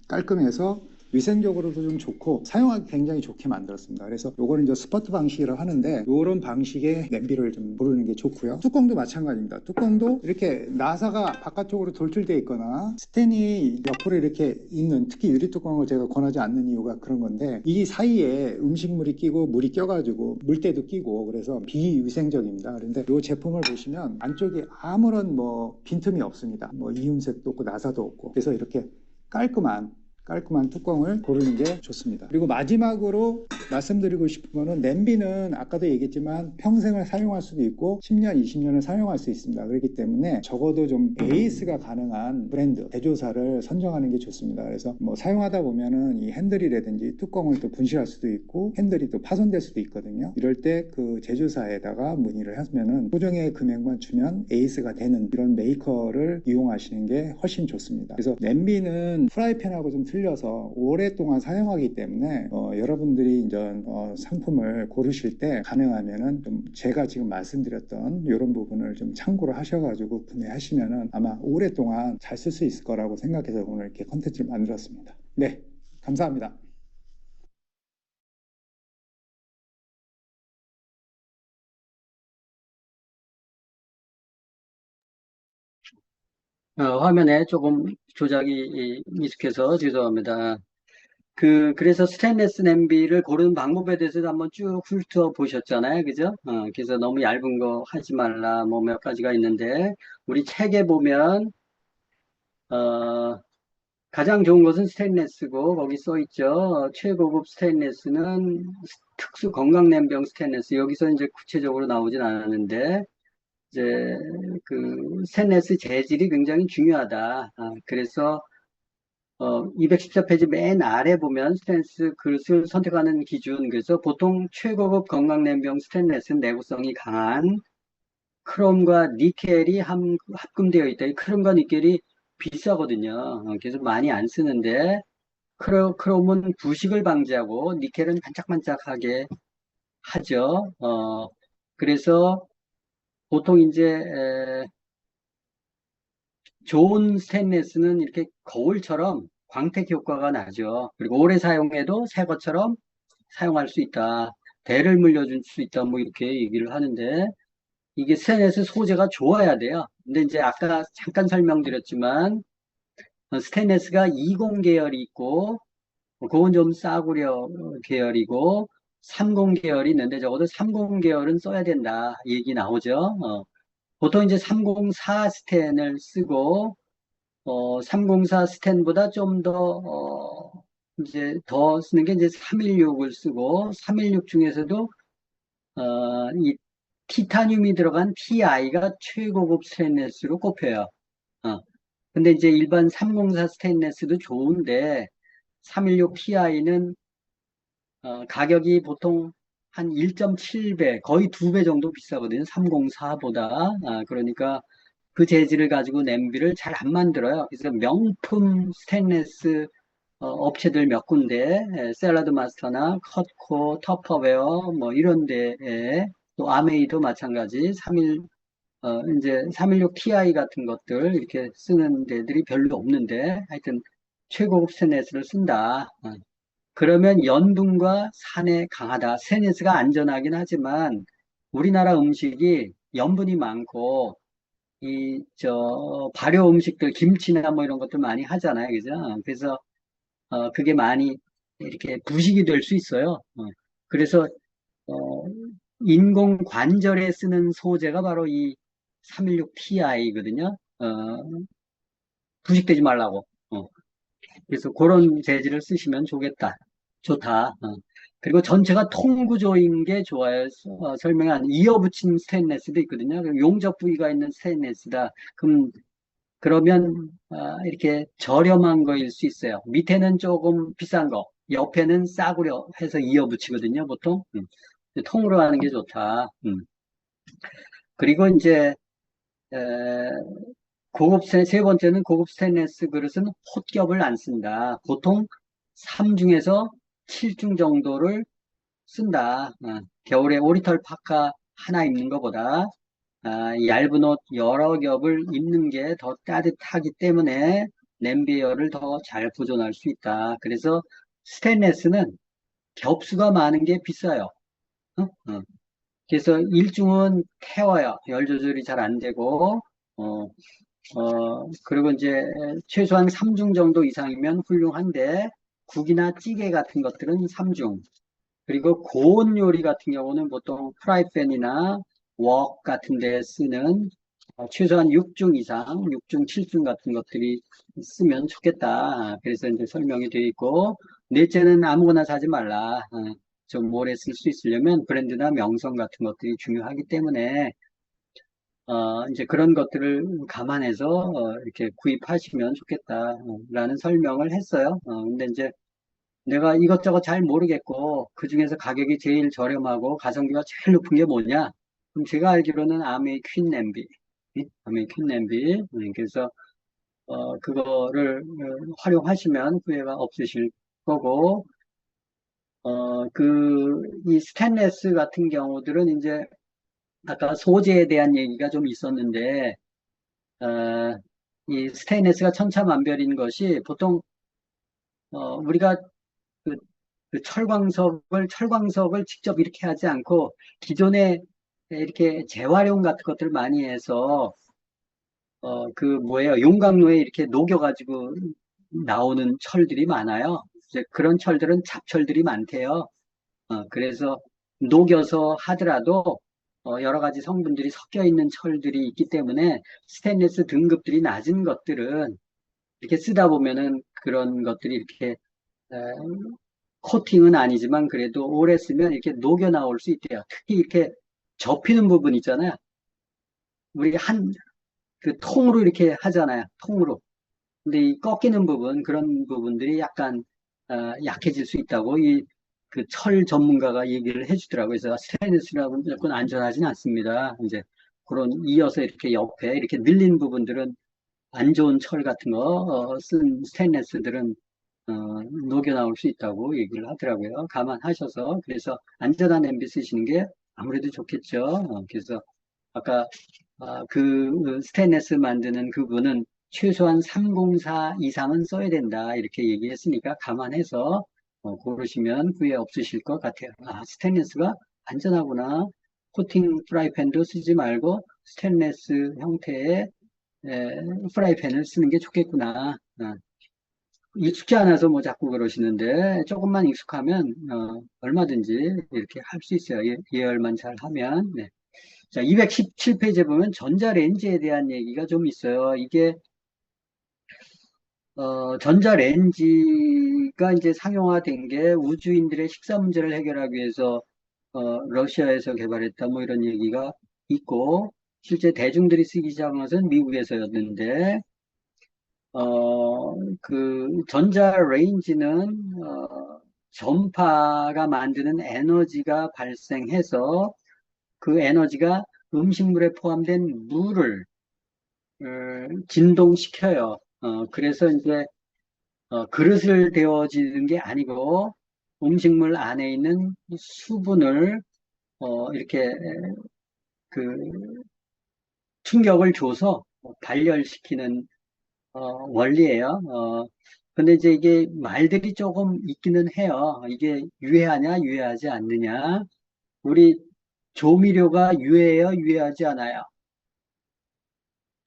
깔끔해서 위생적으로도 좀 좋고 사용하기 굉장히 좋게 만들었습니다. 그래서 요거는 이제 스퍼트 방식이라고 하는데, 요런 방식의 냄비를 좀 고르는 게 좋고요. 뚜껑도 마찬가지입니다. 뚜껑도 이렇게 나사가 바깥쪽으로 돌출되어 있거나 스텐이 옆으로 이렇게 있는, 특히 유리 뚜껑을 제가 권하지 않는 이유가 그런 건데, 이 사이에 음식물이 끼고 물이 껴가지고 물때도 끼고, 그래서 비위생적입니다. 그런데 요 제품을 보시면 안쪽에 아무런 뭐 빈틈이 없습니다. 뭐 이음새도 없고 나사도 없고, 그래서 이렇게 깔끔한 깔끔한 뚜껑을 고르는 게 좋습니다. 그리고 마지막으로 말씀드리고 싶은 거는 냄비는 아까도 얘기했지만 평생을 사용할 수도 있고 10년, 20년을 사용할 수 있습니다. 그렇기 때문에 적어도 좀 AS가 가능한 브랜드, 제조사를 선정하는 게 좋습니다. 그래서 뭐 사용하다 보면은 이 핸들이라든지 뚜껑을 또 분실할 수도 있고 핸들이 또 파손될 수도 있거든요. 이럴 때 그 제조사에다가 문의를 하면은 소정의 금액만 주면 AS가 되는 이런 메이커를 이용하시는 게 훨씬 좋습니다. 그래서 냄비는 프라이팬하고 좀 틀려서 오랫동안 사용하기 때문에 여러분들이 이제 상품을 고르실 때 가능하면은 좀 제가 지금 말씀드렸던 이런 부분을 좀 참고를 하셔가지고 구매하시면은 아마 오랫동안 잘 쓸 수 있을 거라고 생각해서 오늘 이렇게 컨텐츠를 만들었습니다. 네, 감사합니다. 화면에 조금 조작이 미숙해서 죄송합니다. 그래서 스테인리스 냄비를 고르는 방법에 대해서도 한번 쭉 훑어보셨잖아요. 그죠? 그래서 너무 얇은 거 하지 말라, 뭐 몇 가지가 있는데, 우리 책에 보면, 어, 가장 좋은 것은 스테인리스고, 거기 써 있죠. 최고급 스테인리스는 특수 건강냄비용 스테인리스. 여기서 이제 구체적으로 나오진 않았는데, 이제 스테인리스 재질이 굉장히 중요하다. 그래서 214페이지 맨 아래 보면 스테인리스 그릇을 선택하는 기준. 그래서 보통 최고급 건강냄비용 스테인리스는 내구성이 강한 크롬과 니켈이 합금되어 있다. 이 크롬과 니켈이 비싸거든요. 그래서 많이 안 쓰는데 크롬은 부식을 방지하고 니켈은 반짝반짝하게 하죠. 그래서 보통 이제 좋은 스테인리스는 이렇게 거울처럼 광택 효과가 나죠. 그리고 오래 사용해도 새 것처럼 사용할 수 있다. 대를 물려줄 수 있다. 뭐 이렇게 얘기를 하는데 이게 스테인리스 소재가 좋아야 돼요. 근데 이제 아까 잠깐 설명드렸지만 스테인리스가 20 계열이 있고 그건 좀 싸구려 계열이고 30 계열이 있는데 적어도 30 계열은 써야 된다. 얘기 나오죠. 보통 이제 304 스텐을 쓰고 304 스텐보다 좀 더, 이제 더 쓰는 게 이제 316을 쓰고, 316 중에서도, 이 티타늄이 들어간 TI가 최고급 스테인리스로 꼽혀요. 근데 이제 일반 304 스테인리스도 좋은데, 316 TI는, 가격이 보통 한 1.7배, 거의 2배 정도 비싸거든요. 304보다. 그러니까, 그 재질을 가지고 냄비를 잘 안 만들어요. 그래서 명품 스테인리스 업체들 몇 군데, 샐러드 마스터나 컷코, 터퍼웨어 뭐 이런 데에 또 아메이도 마찬가지 316 Ti 같은 것들 이렇게 쓰는 데들이 별로 없는데 하여튼 최고급 스테인리스를 쓴다. 그러면 연분과 산에 강하다. 스테인리스가 안전하긴 하지만 우리나라 음식이 연분이 많고 발효 음식들, 김치나 뭐 이런 것들 많이 하잖아요. 그죠? 그래서, 그게 많이 이렇게 부식이 될 수 있어요. 그래서, 어, 인공 관절에 쓰는 소재가 바로 이 316Ti거든요. 부식되지 말라고. 그래서 그런 재질을 쓰시면 좋다. 그리고 전체가 통구조인 게 좋아요. 설명한 이어붙인 스테인리스도 있거든요. 용접 부위가 있는 스테인리스다. 그러면 이렇게 저렴한 거일 수 있어요. 밑에는 조금 비싼 거, 옆에는 싸구려 해서 이어붙이거든요. 보통 통으로 하는 게 좋다. 그리고 이제 에, 세 번째는 고급 스테인리스 그릇은 홑겹을 안 쓴다. 보통 3중에서 7중 정도를 쓴다. 겨울에 오리털 파카 하나 입는 것보다 얇은 옷 여러 겹을 입는 게 더 따뜻하기 때문에 냄비의 열을 더 잘 보존할 수 있다. 그래서 스테인리스는 겹수가 많은 게 비싸요. 어? 그래서 일중은 태워요. 열 조절이 잘 안 되고, 그리고 이제 최소한 3중 정도 이상이면 훌륭한데, 국이나 찌개 같은 것들은 3중. 그리고 고온 요리 같은 경우는 보통 프라이팬이나 웍 같은 데 쓰는 최소한 6중 이상, 6중, 7중 같은 것들이 쓰면 좋겠다. 그래서 이제 설명이 되어 있고, 넷째는 아무거나 사지 말라. 좀 오래 쓸 수 있으려면 브랜드나 명성 같은 것들이 중요하기 때문에, 이제 그런 것들을 감안해서, 이렇게 구입하시면 좋겠다. 라는 설명을 했어요. 근데 이제 내가 이것저것 잘 모르겠고, 그 중에서 가격이 제일 저렴하고 가성비가 제일 높은 게 뭐냐? 그럼 제가 알기로는 아메이 퀸 냄비. 아메이 퀸 냄비. 그래서, 그거를 활용하시면 후회가 없으실 거고, 이 스테인레스 같은 경우들은 이제 아까 소재에 대한 얘기가 좀 있었는데, 어, 이 스테인레스가 천차만별인 것이 보통, 우리가 그, 그 철광석을 직접 이렇게 하지 않고 기존에 이렇게 재활용 같은 것들 많이 해서, 용광로에 이렇게 녹여가지고 나오는 철들이 많아요. 이제 그런 철들은 잡철들이 많대요. 그래서 녹여서 하더라도 여러 가지 성분들이 섞여 있는 철들이 있기 때문에 스테인리스 등급들이 낮은 것들은 이렇게 쓰다 보면은 그런 것들이 이렇게 에, 코팅은 아니지만 그래도 오래 쓰면 이렇게 녹여 나올 수 있대요. 특히 이렇게 접히는 부분 있잖아요. 우리 그 통으로 이렇게 하잖아요. 통으로. 근데 이 꺾이는 부분, 그런 부분들이 약간 약해질 수 있다고 그 철 전문가가 얘기를 해주더라고요. 그래서 스테인리스라고 무조건 안전하진 않습니다. 이제 그런 이어서 이렇게 옆에 이렇게 늘린 부분들은 안 좋은 철 같은 거 쓴 스테인리스들은 녹여 나올 수 있다고 얘기를 하더라고요. 감안하셔서 그래서 안전한 냄비 쓰시는 게 아무래도 좋겠죠. 그래서 아까 그 스테인리스 만드는 그분은 최소한 304 이상은 써야 된다 이렇게 얘기했으니까 감안해서 고르시면 후회 없으실 것 같아요. 스테인리스가 안전하구나. 코팅 프라이팬도 쓰지 말고 스테인리스 형태의 프라이팬을 쓰는 게 좋겠구나. 익숙지 않아서 뭐 자꾸 그러시는데 조금만 익숙하면 얼마든지 이렇게 할 수 있어요. 예열만 잘 하면. 네. 자, 217페이지에 보면 전자레인지에 대한 얘기가 좀 있어요. 이게 전자레인지가 이제 상용화된 게 우주인들의 식사 문제를 해결하기 위해서 러시아에서 개발했다 뭐 이런 얘기가 있고 실제 대중들이 쓰기 시작한 것은 미국에서였는데 그 전자레인지는 전파가 만드는 에너지가 발생해서 그 에너지가 음식물에 포함된 물을 진동시켜요. 그래서 이제 그릇을 데워지는 게 아니고 음식물 안에 있는 수분을 이렇게 그 충격을 줘서 발열시키는 원리예요. 근데 이제 이게 말들이 조금 있기는 해요. 이게 유해하냐, 유해하지 않느냐. 우리 조미료가 유해해요, 유해하지 않아요.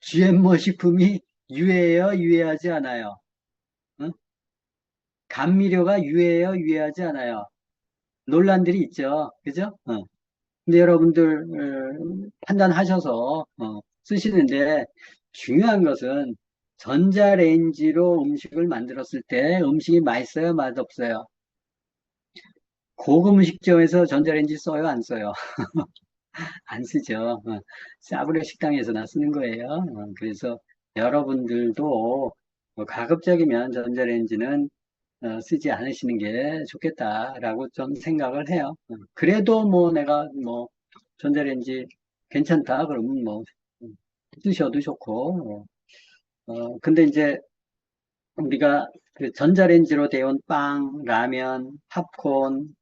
GMO 식품이 유해해요, 유해하지 않아요. 응? 감미료가 유해해요, 유해하지 않아요. 논란들이 있죠. 그죠? 근데 여러분들 판단하셔서 쓰시는데 중요한 것은 전자레인지로 음식을 만들었을 때 음식이 맛있어요, 맛없어요? 고급 음식점에서 전자레인지 써요, 안 써요? 안 쓰죠. 싸구려 식당에서나 쓰는 거예요. 그래서 여러분들도 뭐 가급적이면 전자레인지는 쓰지 않으시는 게 좋겠다라고 좀 생각을 해요. 그래도 뭐 내가 뭐 전자레인지 괜찮다 그러면 뭐 쓰셔도 좋고. 근데 이제 우리가 그 전자레인지로 데운 빵, 라면, 팝콘,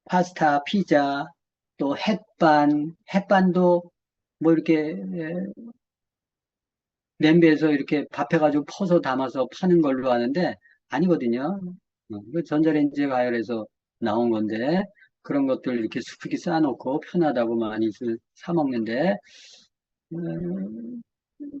파스타, 피자, 또 햇반도 뭐 이렇게 냄비에서 이렇게 밥해가지고 퍼서 담아서 파는 걸로 아는데 아니거든요. 그 전자레인지에 가열해서 나온 건데 그런 것들 이렇게 수프게 쌓아놓고 편하다고 많이들 사 먹는데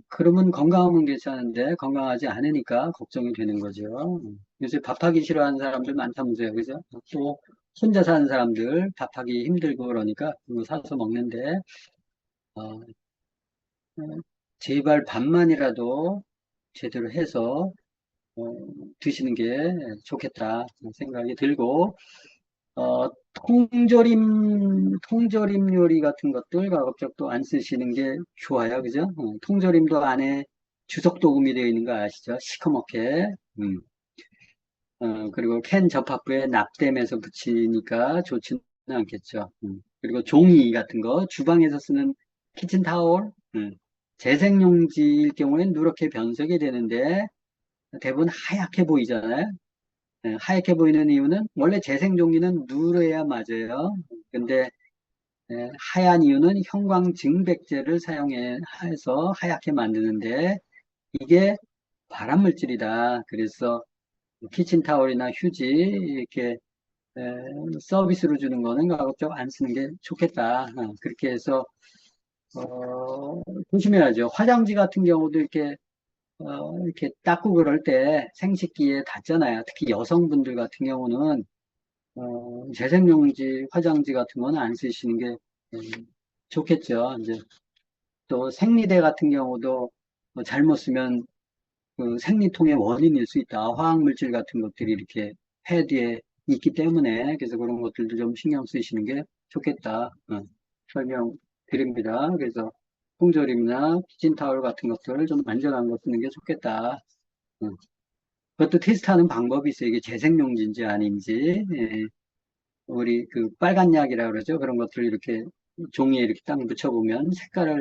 그러면 건강하면 괜찮은데 건강하지 않으니까 걱정이 되는 거죠. 요새 밥하기 싫어하는 사람들 많다면서요, 그죠? 또 혼자 사는 사람들 밥하기 힘들고 그러니까 그거 사서 먹는데 어, 어, 제발 반만이라도 제대로 해서 어, 드시는 게 좋겠다 생각이 들고, 통조림 요리 같은 것들 가급적 또 안 쓰시는 게 좋아요. 그죠? 통조림도 안에 주석 도금이 되어 있는 거 아시죠? 시커멓게. 그리고 캔 접합부에 납땜해서 붙이니까 좋지는 않겠죠. 그리고 종이 같은 거, 주방에서 쓰는 키친타올, 재생용지일 경우엔 누렇게 변색이 되는데 대부분 하얗게 보이잖아요. 하얗게 보이는 이유는 원래 재생종이는 누래야 맞아요. 근데 하얀 이유는 형광증백제를 사용해서 하얗게 만드는데 이게 발암물질이다. 그래서 키친타올이나 휴지 이렇게 에, 서비스로 주는 거는 가급적 안 쓰는 게 좋겠다. 그렇게 해서 조심해야죠. 화장지 같은 경우도 이렇게 닦고 그럴 때 생식기에 닿잖아요. 특히 여성분들 같은 경우는 재생용지, 화장지 같은 거는 안 쓰시는 게 좋겠죠. 이제 또 생리대 같은 경우도 잘못 쓰면 그 생리통의 원인일 수 있다. 화학물질 같은 것들이 이렇게 폐 뒤에 있기 때문에 그래서 그런 것들도 좀 신경 쓰시는 게 좋겠다. 설명드립니다. 그래서 통조림이나 키친타올 같은 것들을 좀 안전한 거 쓰는 게 좋겠다. 어. 그것도 테스트하는 방법이 있어요. 이게 재생용지인지 아닌지. 예. 우리 그 빨간 약이라 그러죠. 그런 것들을 이렇게 종이에 이렇게 딱 묻혀보면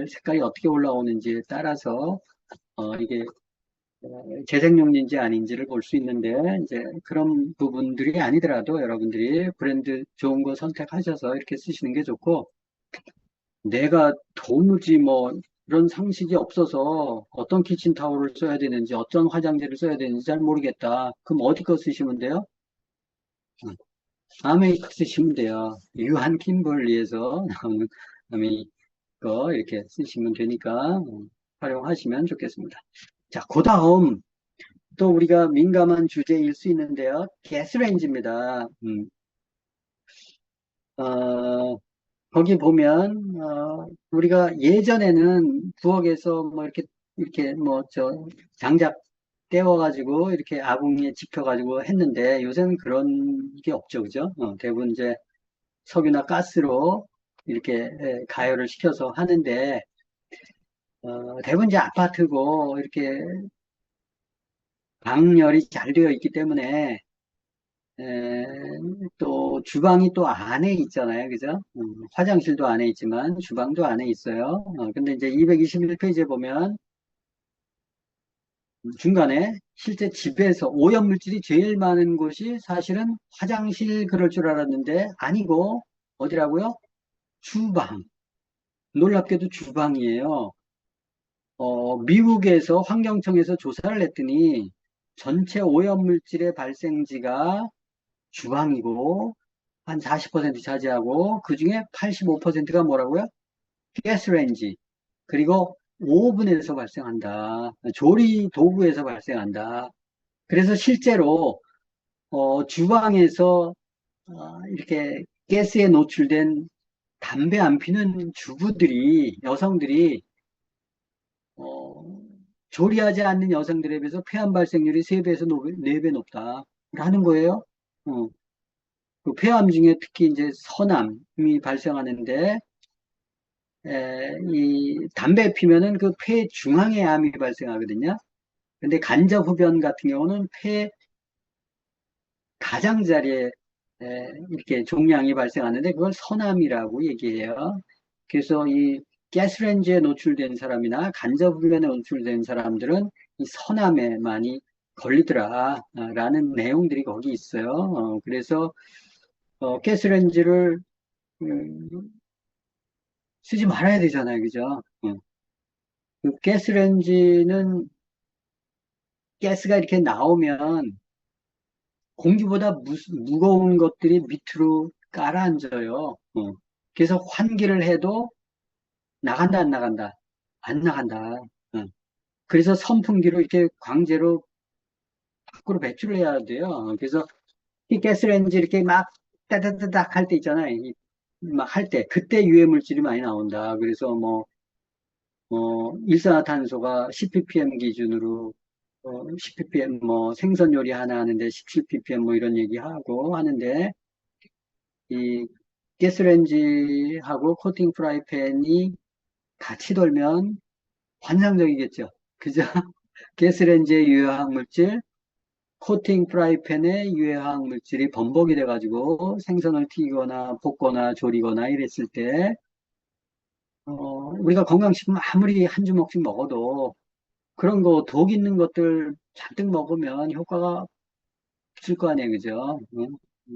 색깔이 어떻게 올라오는지에 따라서 이게 재생용인지 아닌지를 볼 수 있는데, 이제 그런 부분들이 아니더라도 여러분들이 브랜드 좋은 거 선택하셔서 이렇게 쓰시는 게 좋고, 내가 도무지 뭐 이런 상식이 없어서 어떤 키친타올을 써야 되는지, 어떤 화장지를 써야 되는지 잘 모르겠다. 그럼 어디 거 쓰시면 돼요? 아메이커 쓰시면 돼요. 유한 킴벌리에서 나오는 아메이커 이렇게 쓰시면 되니까 활용하시면 좋겠습니다. 자, 그 다음 또 우리가 민감한 주제일 수 있는데요. 가스레인지입니다. 어, 거기 보면 우리가 예전에는 부엌에서 뭐 이렇게 뭐 장작 떼워가지고 이렇게 아궁이에 집혀가지고 했는데 요새는 그런 게 없죠, 그죠? 대부분 이제 석유나 가스로 이렇게 가열을 시켜서 하는데 대부분 이제 아파트고 이렇게 방열이 잘 되어 있기 때문에 에, 또 주방이 또 안에 있잖아요. 그죠? 화장실도 안에 있지만 주방도 안에 있어요. 근데 이제 221페이지에 보면 중간에 실제 집에서 오염물질이 제일 많은 곳이 사실은 화장실 그럴 줄 알았는데 아니고 어디라고요? 주방. 놀랍게도 주방이에요. 미국에서 환경청에서 조사를 했더니 전체 오염물질의 발생지가 주방이고 한 40% 차지하고 그중에 85%가 뭐라고요? 가스레인지 그리고 오븐에서 발생한다. 조리 도구에서 발생한다. 그래서 실제로 주방에서 이렇게 가스에 노출된 담배 안 피는 주부들이 여성들이 어, 조리하지 않는 여성들에 비해서 폐암 발생률이 3배에서 4배 높다라는 거예요. 어, 그 폐암 중에 특히 이제 서남이 발생하는데 이 담배 피면은 그 폐 중앙에 암이 발생하거든요. 근데 간접 흡연 같은 경우는 폐 가장자리에 이렇게 종양이 발생하는데 그걸 서남이라고 얘기해요. 그래서 이 가스레인지에 노출된 사람이나 간접 흡연에 노출된 사람들은 이 서남에 많이 걸리더라 라는 내용들이 거기 있어요. 그래서 가스레인지를 음, 쓰지 말아야 되잖아요. 그죠? 그 가스레인지는 가스가 이렇게 나오면 공기보다 무거운 것들이 밑으로 깔아앉아요. 그래서 환기를 해도 나간다, 안 나간다? 안 나간다. 그래서 선풍기로 이렇게 강제로 밖으로 배출을 해야 돼요. 그래서 이 가스레인지 이렇게 막 따다다닥 할 때 있잖아요. 막 할 때, 그때 유해 물질이 많이 나온다. 그래서 뭐, 일산화탄소가 10ppm 기준으로 10ppm 뭐 생선 요리 하나 하는데 17ppm 뭐 이런 얘기하고 하는데 이 가스레인지하고 코팅 프라이팬이 같이 돌면 환상적이겠죠. 그죠? 가스레인지의 유해화학 물질, 코팅 프라이팬의 유해화학 물질이 번복이 돼가지고 생선을 튀기거나 볶거나 조리거나 이랬을 때, 우리가 건강식품 아무리 한 주먹씩 먹어도 그런 거 독 있는 것들 잔뜩 먹으면 효과가 없을 거 아니에요. 그죠? 응?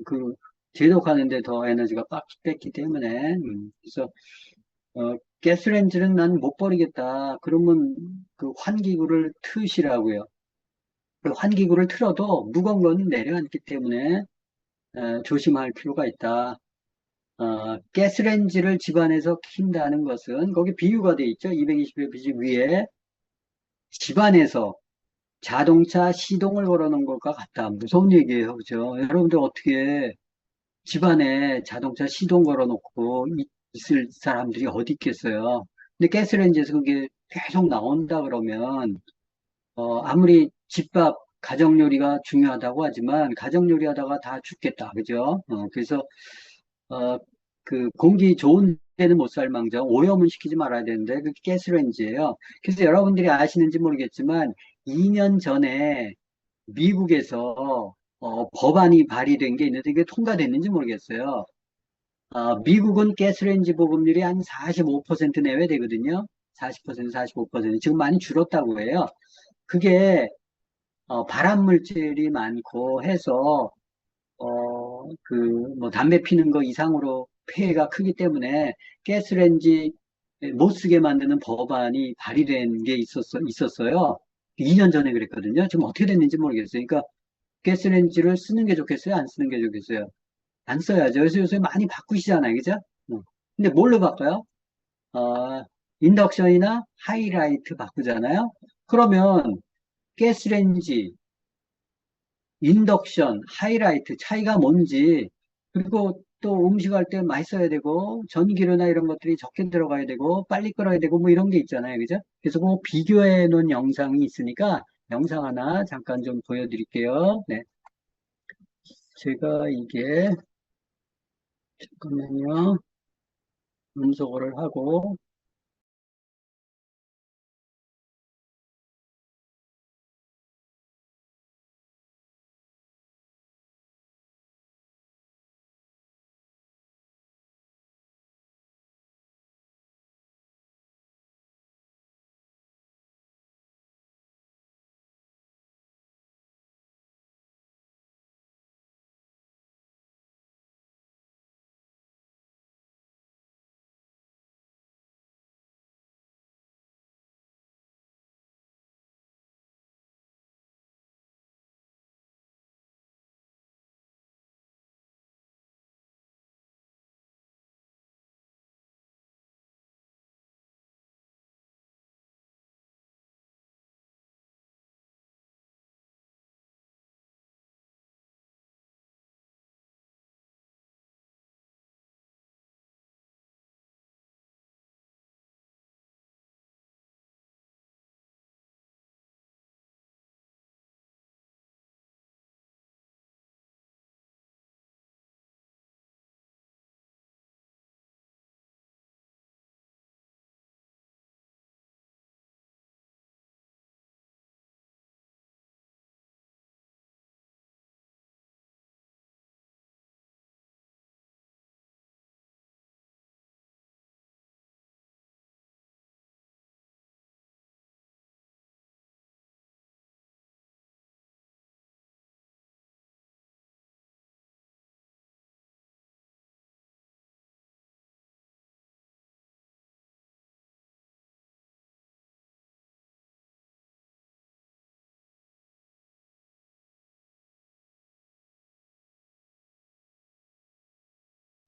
그, 제독하는데 더 에너지가 빡 뺐기 때문에. 그래서, 가스레인지는 난 못 버리겠다. 그러면 그 환기구를 트시라고요. 그 환기구를 틀어도 무거운 건 내려앉기 때문에 조심할 필요가 있다. 가스레인지를 집안에서 킨다는 것은 거기 비유가 돼 있죠. 220의 비직 위에 집안에서 자동차 시동을 걸어놓은 것과 같다. 무서운 얘기예요. 그죠? 여러분들 어떻게 집안에 자동차 시동 걸어놓고 있을 사람들이 어디 있겠어요? 근데 가스레인지에서 그게 계속 나온다 그러면 아무리 집밥 가정요리가 중요하다고 하지만 가정요리 하다가 다 죽겠다. 그죠? 그래서 어, 그 공기 좋은 데는 못 살망정 오염은 시키지 말아야 되는데 그게 가스레인지예요. 그래서 여러분들이 아시는지 모르겠지만 2년 전에 미국에서 법안이 발의된 게 있는데 이게 통과됐는지 모르겠어요. 미국은 가스레인지 보급률이 한 45% 내외 되거든요. 40%, 45%. 지금 많이 줄었다고 해요. 그게 발암 물질이 많고 해서 그 뭐 담배 피는 거 이상으로 폐해가 크기 때문에 가스레인지 못 쓰게 만드는 법안이 발의된 게 있었어요. 2년 전에 그랬거든요. 지금 어떻게 됐는지 모르겠어요. 그러니까 가스레인지를 쓰는 게 좋겠어요? 안 쓰는 게 좋겠어요? 안 써야죠. 그래서 요새 많이 바꾸시잖아요. 그죠? 근데 뭘로 바꿔요? 어, 인덕션이나 하이라이트 바꾸잖아요. 그러면 가스레인지, 인덕션, 하이라이트 차이가 뭔지, 그리고 또 음식할 때 많이 써야 되고, 전기료나 이런 것들이 적게 들어가야 되고, 빨리 끓어야 되고, 뭐 이런 게 있잖아요. 그죠? 그래서 그 비교해 놓은 영상이 있으니까, 영상 하나 잠깐 좀 보여드릴게요. 네. 제가 이게, 잠깐만요. 음소거를 하고,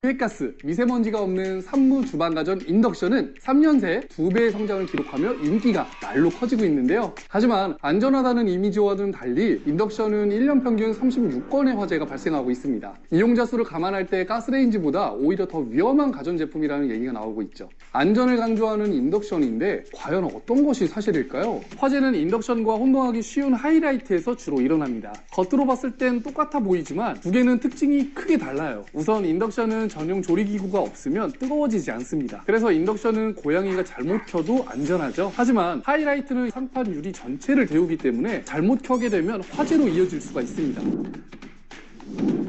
유해가스, 미세먼지가 없는 산무 주방가전 인덕션은 3년 새 2배의 성장을 기록하며 인기가 날로 커지고 있는데요. 하지만 안전하다는 이미지와는 달리 인덕션은 1년 평균 36건의 화재가 발생하고 있습니다. 이용자 수를 감안할 때 가스레인지보다 오히려 더 위험한 가전제품이라는 얘기가 나오고 있죠. 안전을 강조하는 인덕션인데 과연 어떤 것이 사실일까요? 화재는 인덕션과 혼동하기 쉬운 하이라이트에서 주로 일어납니다. 겉으로 봤을 땐 똑같아 보이지만 두 개는 특징이 크게 달라요. 우선 인덕션은 전용 조리기구가 없으면 뜨거워지지 않습니다. 그래서 인덕션은 고양이가 잘못 켜도 안전하죠. 하지만 하이라이트는 상판 유리 전체를 데우기 때문에 잘못 켜게 되면 화재로 이어질 수가 있습니다.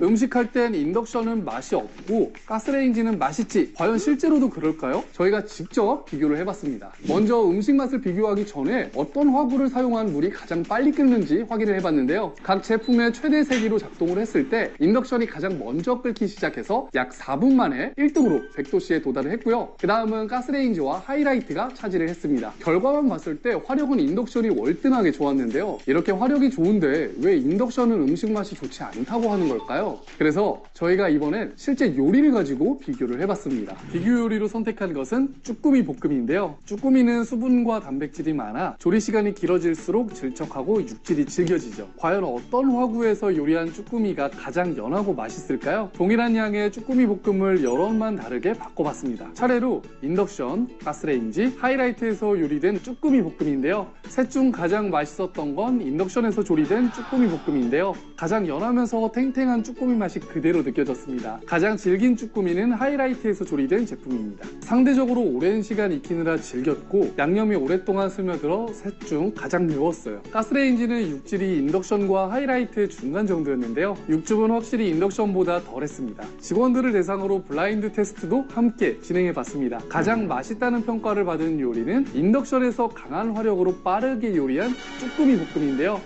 음식할 땐 인덕션은 맛이 없고 가스레인지는 맛있지, 과연 실제로도 그럴까요? 저희가 직접 비교를 해봤습니다. 먼저 음식 맛을 비교하기 전에 어떤 화구를 사용한 물이 가장 빨리 끓는지 확인을 해봤는데요. 각 제품의 최대 세기로 작동을 했을 때 인덕션이 가장 먼저 끓기 시작해서 약 4분 만에 1등으로 100도씨에 도달을 했고요. 그 다음은 가스레인지와 하이라이트가 차지를 했습니다. 결과만 봤을 때 화력은 인덕션이 월등하게 좋았는데요. 이렇게 화력이 좋은데 왜 인덕션은 음식 맛이 좋지 않다고 하는 걸까요? 그래서 저희가 이번엔 실제 요리를 가지고 비교를 해봤습니다. 비교 요리로 선택한 것은 쭈꾸미 볶음인데요. 쭈꾸미는 수분과 단백질이 많아 조리 시간이 길어질수록 질척하고 육질이 질겨지죠. 과연 어떤 화구에서 요리한 쭈꾸미가 가장 연하고 맛있을까요? 동일한 양의 쭈꾸미 볶음을 여러 맛 다르게 바꿔봤습니다. 차례로 인덕션, 가스레인지, 하이라이트에서 요리된 쭈꾸미 볶음인데요. 셋 중 가장 맛있었던 건 인덕션에서 조리된 쭈꾸미 볶음인데요. 가장 연하면서 탱탱한 쭈꾸미 맛이 그대로 느껴졌습니다. 가장 질긴 쭈꾸미는 하이라이트에서 조리된 제품입니다. 상대적으로 오랜 시간 익히느라 질겼고 양념이 오랫동안 스며들어 셋 중 가장 매웠어요. 가스레인지는 육질이 인덕션과 하이라이트의 중간 정도였는데요. 육즙은 확실히 인덕션보다 덜했습니다. 직원들을 대상으로 블라인드 테스트도 함께 진행해봤습니다. 가장 맛있다는 평가를 받은 요리는 인덕션에서 강한 화력으로 빠르게 요리한 쭈꾸미 볶음인데요.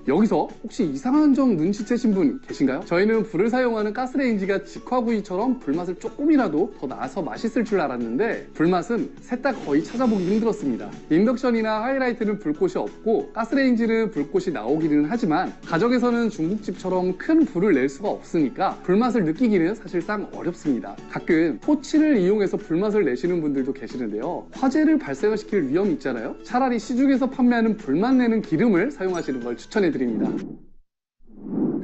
여기서 혹시 이상한 점 눈치채신 분 계신가요? 저희는 불을 사용하는 가스레인지가 직화구이처럼 불맛을 조금이라도 더 나아서 맛있을 줄 알았는데 불맛은 셋 다 거의 찾아보기 힘들었습니다. 인덕션이나 하이라이트는 불꽃이 없고 가스레인지는 불꽃이 나오기는 하지만 가정에서는 중국집처럼 큰 불을 낼 수가 없으니까 불맛을 느끼기는 사실상 어렵습니다. 가끔 토치를 이용해서 불맛을 내시는 분들도 계시는데요. 화재를 발생시킬 위험이 있잖아요. 차라리 시중에서 판매하는 불맛 내는 기름을 사용하시는 걸 추천해 드립니다.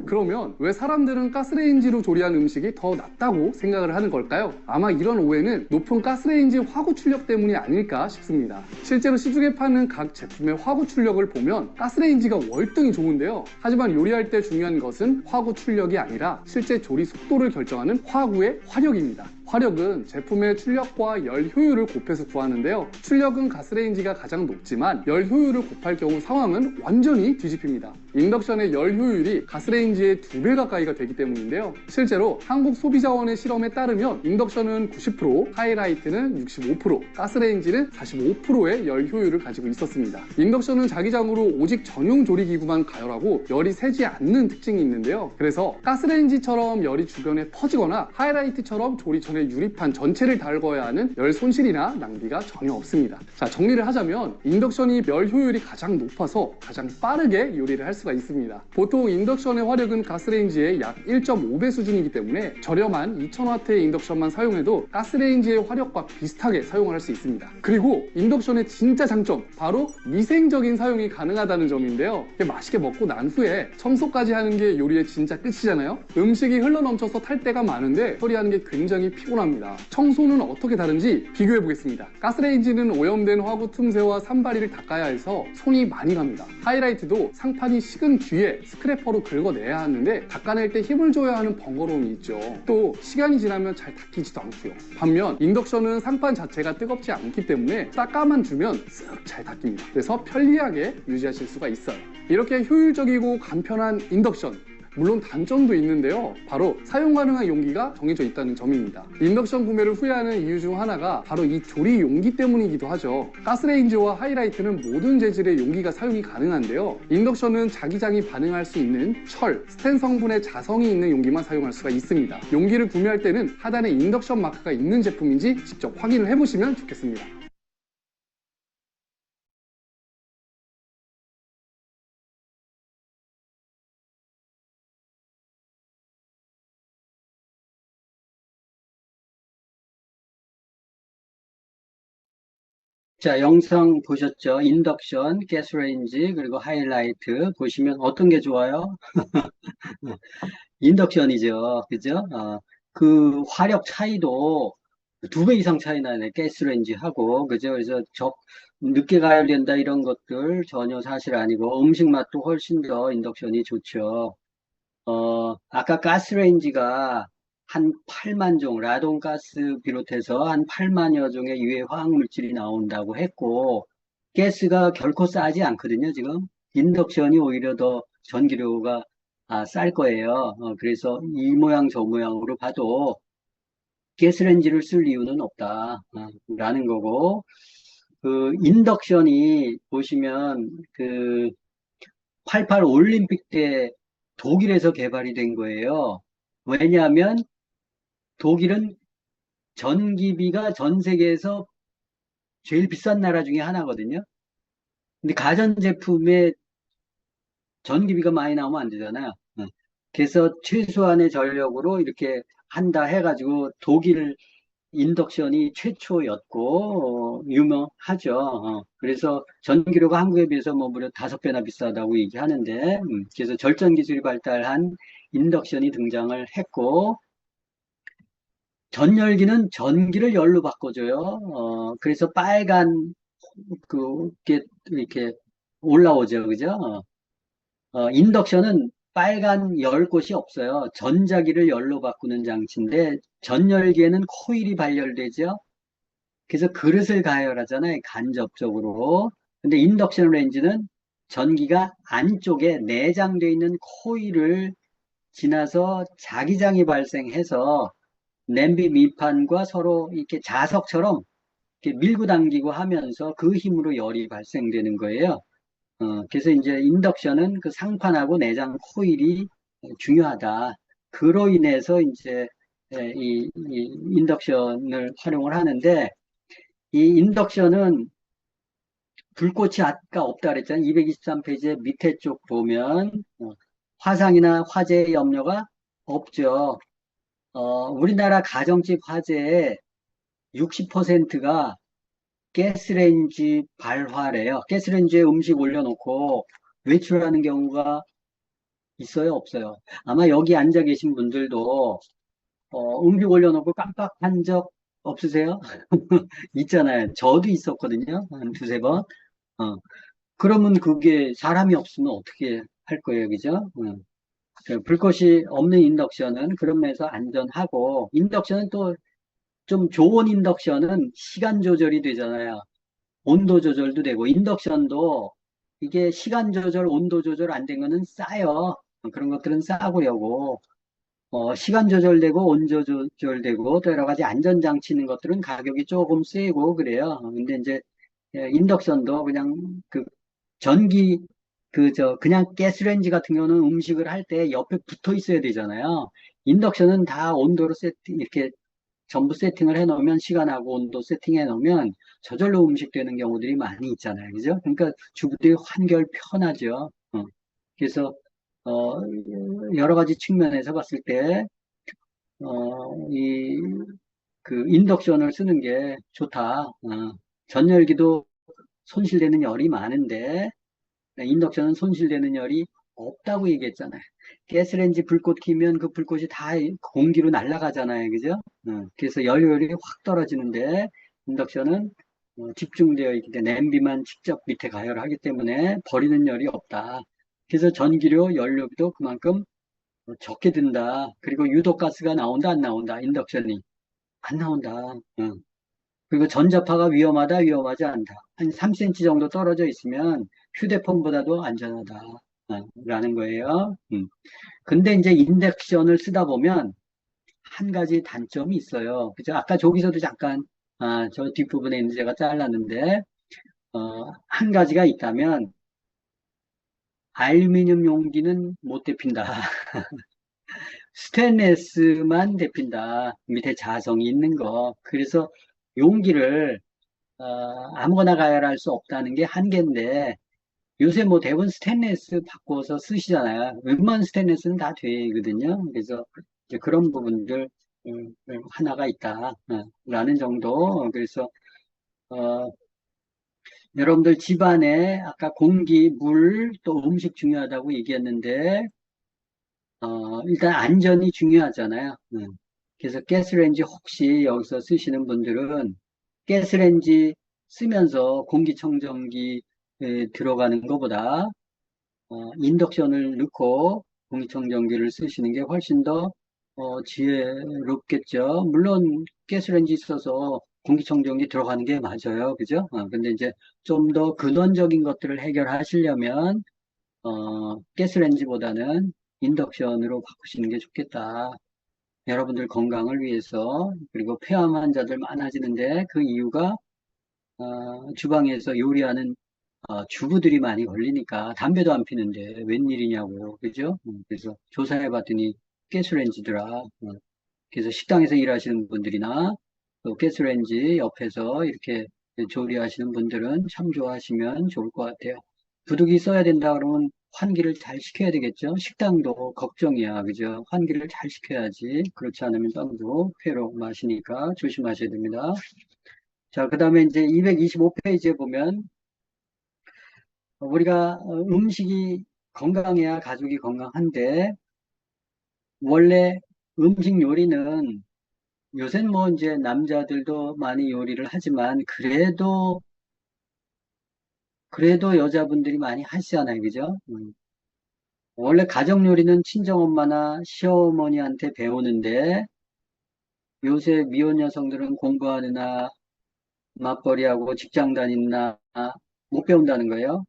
그러면 왜 사람들은 가스레인지로 조리한 음식이 더 낫다고 생각을 하는 걸까요? 아마 이런 오해는 높은 가스레인지 화구 출력 때문이 아닐까 싶습니다. 실제로 시중에 파는 각 제품의 화구 출력을 보면 가스레인지가 월등히 좋은데요. 하지만 요리할 때 중요한 것은 화구 출력이 아니라 실제 조리 속도를 결정하는 화구의 화력입니다. 화력은 제품의 출력과 열 효율을 곱해서 구하는데요. 출력은 가스레인지가 가장 높지만 열 효율을 곱할 경우 상황은 완전히 뒤집힙니다. 인덕션의 열 효율이 가스레인지의 2배 가까이가 되기 때문인데요. 실제로 한국소비자원의 실험에 따르면 인덕션은 90%, 하이라이트는 65%, 가스레인지는 45%의 열 효율을 가지고 있었습니다. 인덕션은 자기장으로 오직 전용 조리기구만 가열하고 열이 새지 않는 특징이 있는데요. 그래서 가스레인지처럼 열이 주변에 퍼지거나 하이라이트처럼 조리 전에 유리판 전체를 달궈야 하는 열 손실이나 낭비가 전혀 없습니다. 자, 정리를 하자면 인덕션이 열 효율이 가장 높아서 가장 빠르게 요리를 할 수가 있습니다. 보통 인덕션의 화력은 가스레인지의 약 1.5배 수준이기 때문에 저렴한 2000W의 인덕션만 사용해도 가스레인지의 화력과 비슷하게 사용을 할 수 있습니다. 그리고 인덕션의 진짜 장점, 바로 미생적인 사용이 가능하다는 점인데요. 맛있게 먹고 난 후에 청소까지 하는 게 요리의 진짜 끝이잖아요. 음식이 흘러넘쳐서 탈 때가 많은데 처리하는 게 굉장히 피곤합니다. 청소는 어떻게 다른지 비교해 보겠습니다. 가스레인지는 오염된 화구 틈새와 산발이를 닦아야 해서 손이 많이 갑니다. 하이라이트도 상판이 식은 뒤에 스크래퍼로 긁어내야 하는데 닦아낼 때 힘을 줘야 하는 번거로움이 있죠. 또 시간이 지나면 잘 닦이지도 않고요. 반면 인덕션은 상판 자체가 뜨겁지 않기 때문에 닦아만 주면 쓱 잘 닦입니다. 그래서 편리하게 유지하실 수가 있어요. 이렇게 효율적이고 간편한 인덕션, 물론 단점도 있는데요. 바로 사용 가능한 용기가 정해져 있다는 점입니다. 인덕션 구매를 후회하는 이유 중 하나가 바로 이 조리 용기 때문이기도 하죠. 가스레인지와 하이라이트는 모든 재질의 용기가 사용이 가능한데요. 인덕션은 자기장이 반응할 수 있는 철, 스텐 성분의 자성이 있는 용기만 사용할 수가 있습니다. 용기를 구매할 때는 하단에 인덕션 마크가 있는 제품인지 직접 확인을 해보시면 좋겠습니다. 자, 영상 보셨죠? 인덕션, 가스레인지, 그리고 하이라이트 보시면 어떤 게 좋아요? 인덕션이죠. 그죠? 그 화력 차이도 2배 이상 차이 나네. 가스레인지하고. 그죠? 그래서 늦게 가열된다 이런 것들 전혀 사실 아니고 음식 맛도 훨씬 더 인덕션이 좋죠. 아까 가스레인지가 한 8만 종, 라돈가스 비롯해서 한 8만여 종의 유해 화학 물질이 나온다고 했고, 가스가 결코 싸지 않거든요, 지금. 인덕션이 오히려 더 전기료가 쌀 거예요. 그래서 이 모양 저 모양으로 봐도 가스레인지를 쓸 이유는 없다, 라는 거고, 그 인덕션이 보시면 그 88 올림픽 때 독일에서 개발이 된 거예요. 왜냐하면 독일은 전기비가 전 세계에서 제일 비싼 나라 중에 하나거든요. 근데 가전제품에 전기비가 많이 나오면 안 되잖아요. 그래서 최소한의 전력으로 이렇게 한다 해가지고 독일 인덕션이 최초였고 유명하죠. 그래서 전기료가 한국에 비해서 뭐 무려 5배나 비싸다고 얘기하는데 그래서 절전 기술이 발달한 인덕션이 등장을 했고 전열기는 전기를 열로 바꿔줘요. 그래서 빨간 그게 이렇게 올라오죠, 그죠? 인덕션은 빨간 열 곳이 없어요. 전자기를 열로 바꾸는 장치인데 전열기에는 코일이 발열되죠. 그래서 그릇을 가열하잖아요, 간접적으로. 근데 인덕션 레인지는 전기가 안쪽에 내장되어 있는 코일을 지나서 자기장이 발생해서 냄비 밑판과 서로 이렇게 자석처럼 이렇게 밀고 당기고 하면서 그 힘으로 열이 발생되는 거예요. 그래서 이제 인덕션은 그 상판하고 내장 코일이 중요하다. 그로 인해서 이제 이 인덕션을 활용을 하는데 이 인덕션은 불꽃이 아까 없다 그랬잖아요. 223페이지 밑에 쪽 보면 화상이나 화재 염려가 없죠. 우리나라 가정집 화재의 60%가 가스레인지 발화래요. 가스레인지에 음식 올려놓고 외출하는 경우가 있어요, 없어요? 아마 여기 앉아 계신 분들도 음식 올려놓고 깜빡한 적 없으세요? 있잖아요. 저도 있었거든요. 한 두세 번. 어, 그러면 그게 사람이 없으면 어떻게 할 거예요, 그죠? 그 불꽃이 없는 인덕션은 그런 면에서 안전하고, 인덕션은 또 좀 좋은 인덕션은 시간 조절이 되잖아요. 온도 조절도 되고, 인덕션도 이게 시간 조절, 온도 조절 안 된 거는 싸요. 그런 것들은 싸구려고. 시간 조절되고, 온도 조절되고, 또 여러 가지 안전장치 있는 것들은 가격이 조금 세고 그래요. 근데 이제, 인덕션도 그냥 그 전기, 그냥 가스레인지 같은 경우는 음식을 할 때 옆에 붙어 있어야 되잖아요. 인덕션은 다 온도로 이렇게 전부 세팅을 해 놓으면 시간하고 온도 세팅해 놓으면 저절로 음식 되는 경우들이 많이 있잖아요. 그죠? 그러니까 주부들이 한결 편하죠. 그래서, 어, 여러 가지 측면에서 봤을 때, 이, 그, 인덕션을 쓰는 게 좋다. 전열기도 손실되는 열이 많은데, 인덕션은 손실되는 열이 없다고 얘기했잖아요. 가스레인지 불꽃 켜면 그 불꽃이 다 공기로 날아가잖아요. 그죠? 그래서 열효율이 확 떨어지는데, 인덕션은 집중되어 있기 때문에 냄비만 직접 밑에 가열하기 때문에 버리는 열이 없다. 그래서 전기료, 연료비도 그만큼 적게 든다. 그리고 유독가스가 나온다, 안 나온다. 인덕션이 안 나온다. 그리고 전자파가 위험하다, 위험하지 않다. 한 3cm 정도 떨어져 있으면 휴대폰보다도 안전하다. 라는 거예요. 근데 이제 인덕션을 쓰다 보면 한 가지 단점이 있어요. 그죠? 아까 저기서도 잠깐, 저 뒷부분에 있는 제가 잘랐는데, 한 가지가 있다면, 알루미늄 용기는 못 데핀다. 스테인레스만 데핀다. 밑에 자성이 있는 거. 그래서 용기를 아무거나 가열할 수 없다는 게 한계인데 요새 뭐 대부분 스테인레스 바꿔서 쓰시잖아요. 웬만한 스테인레스는 다 되거든요. 그래서 이제 그런 부분들 하나가 있다. 라는 정도. 그래서 여러분들 집안에 아까 공기, 물, 또 음식 중요하다고 얘기했는데, 일단 안전이 중요하잖아요. 그래서 가스레인지 혹시 여기서 쓰시는 분들은 가스레인지 쓰면서 공기청정기 들어가는 것보다 인덕션을 넣고 공기청정기를 쓰시는 게 훨씬 더 지혜롭겠죠. 물론 가스레인지 있어서 공기청정기 들어가는 게 맞아요. 그죠? 근데 이제 좀 더 근원적인 것들을 해결하시려면 가스레인지보다는 인덕션으로 바꾸시는 게 좋겠다. 여러분들 건강을 위해서, 그리고 폐암 환자들 많아지는데 그 이유가 주방에서 요리하는 주부들이 많이 걸리니까 담배도 안 피는데 웬일이냐고, 그죠? 그래서 조사해 봤더니 가스레인지더라. 그래서 식당에서 일하시는 분들이나 또 가스레인지 옆에서 이렇게 조리하시는 분들은 참조하시면 좋을 것 같아요. 부득이 써야 된다 그러면 환기를 잘 시켜야 되겠죠? 식당도 걱정이야, 그죠? 환기를 잘 시켜야지. 그렇지 않으면 빵도 회로 마시니까 조심하셔야 됩니다. 자, 그 다음에 이제 225페이지에 보면 우리가 음식이 건강해야 가족이 건강한데 원래 음식 요리는 요새는 뭐 이제 남자들도 많이 요리를 하지만 그래도 여자분들이 많이 하시잖아요. 그죠? 원래 가정 요리는 친정엄마나 시어머니한테 배우는데 요새 미혼 여성들은 공부하느나 맞벌이하고 직장 다니나 못 배운다는 거예요.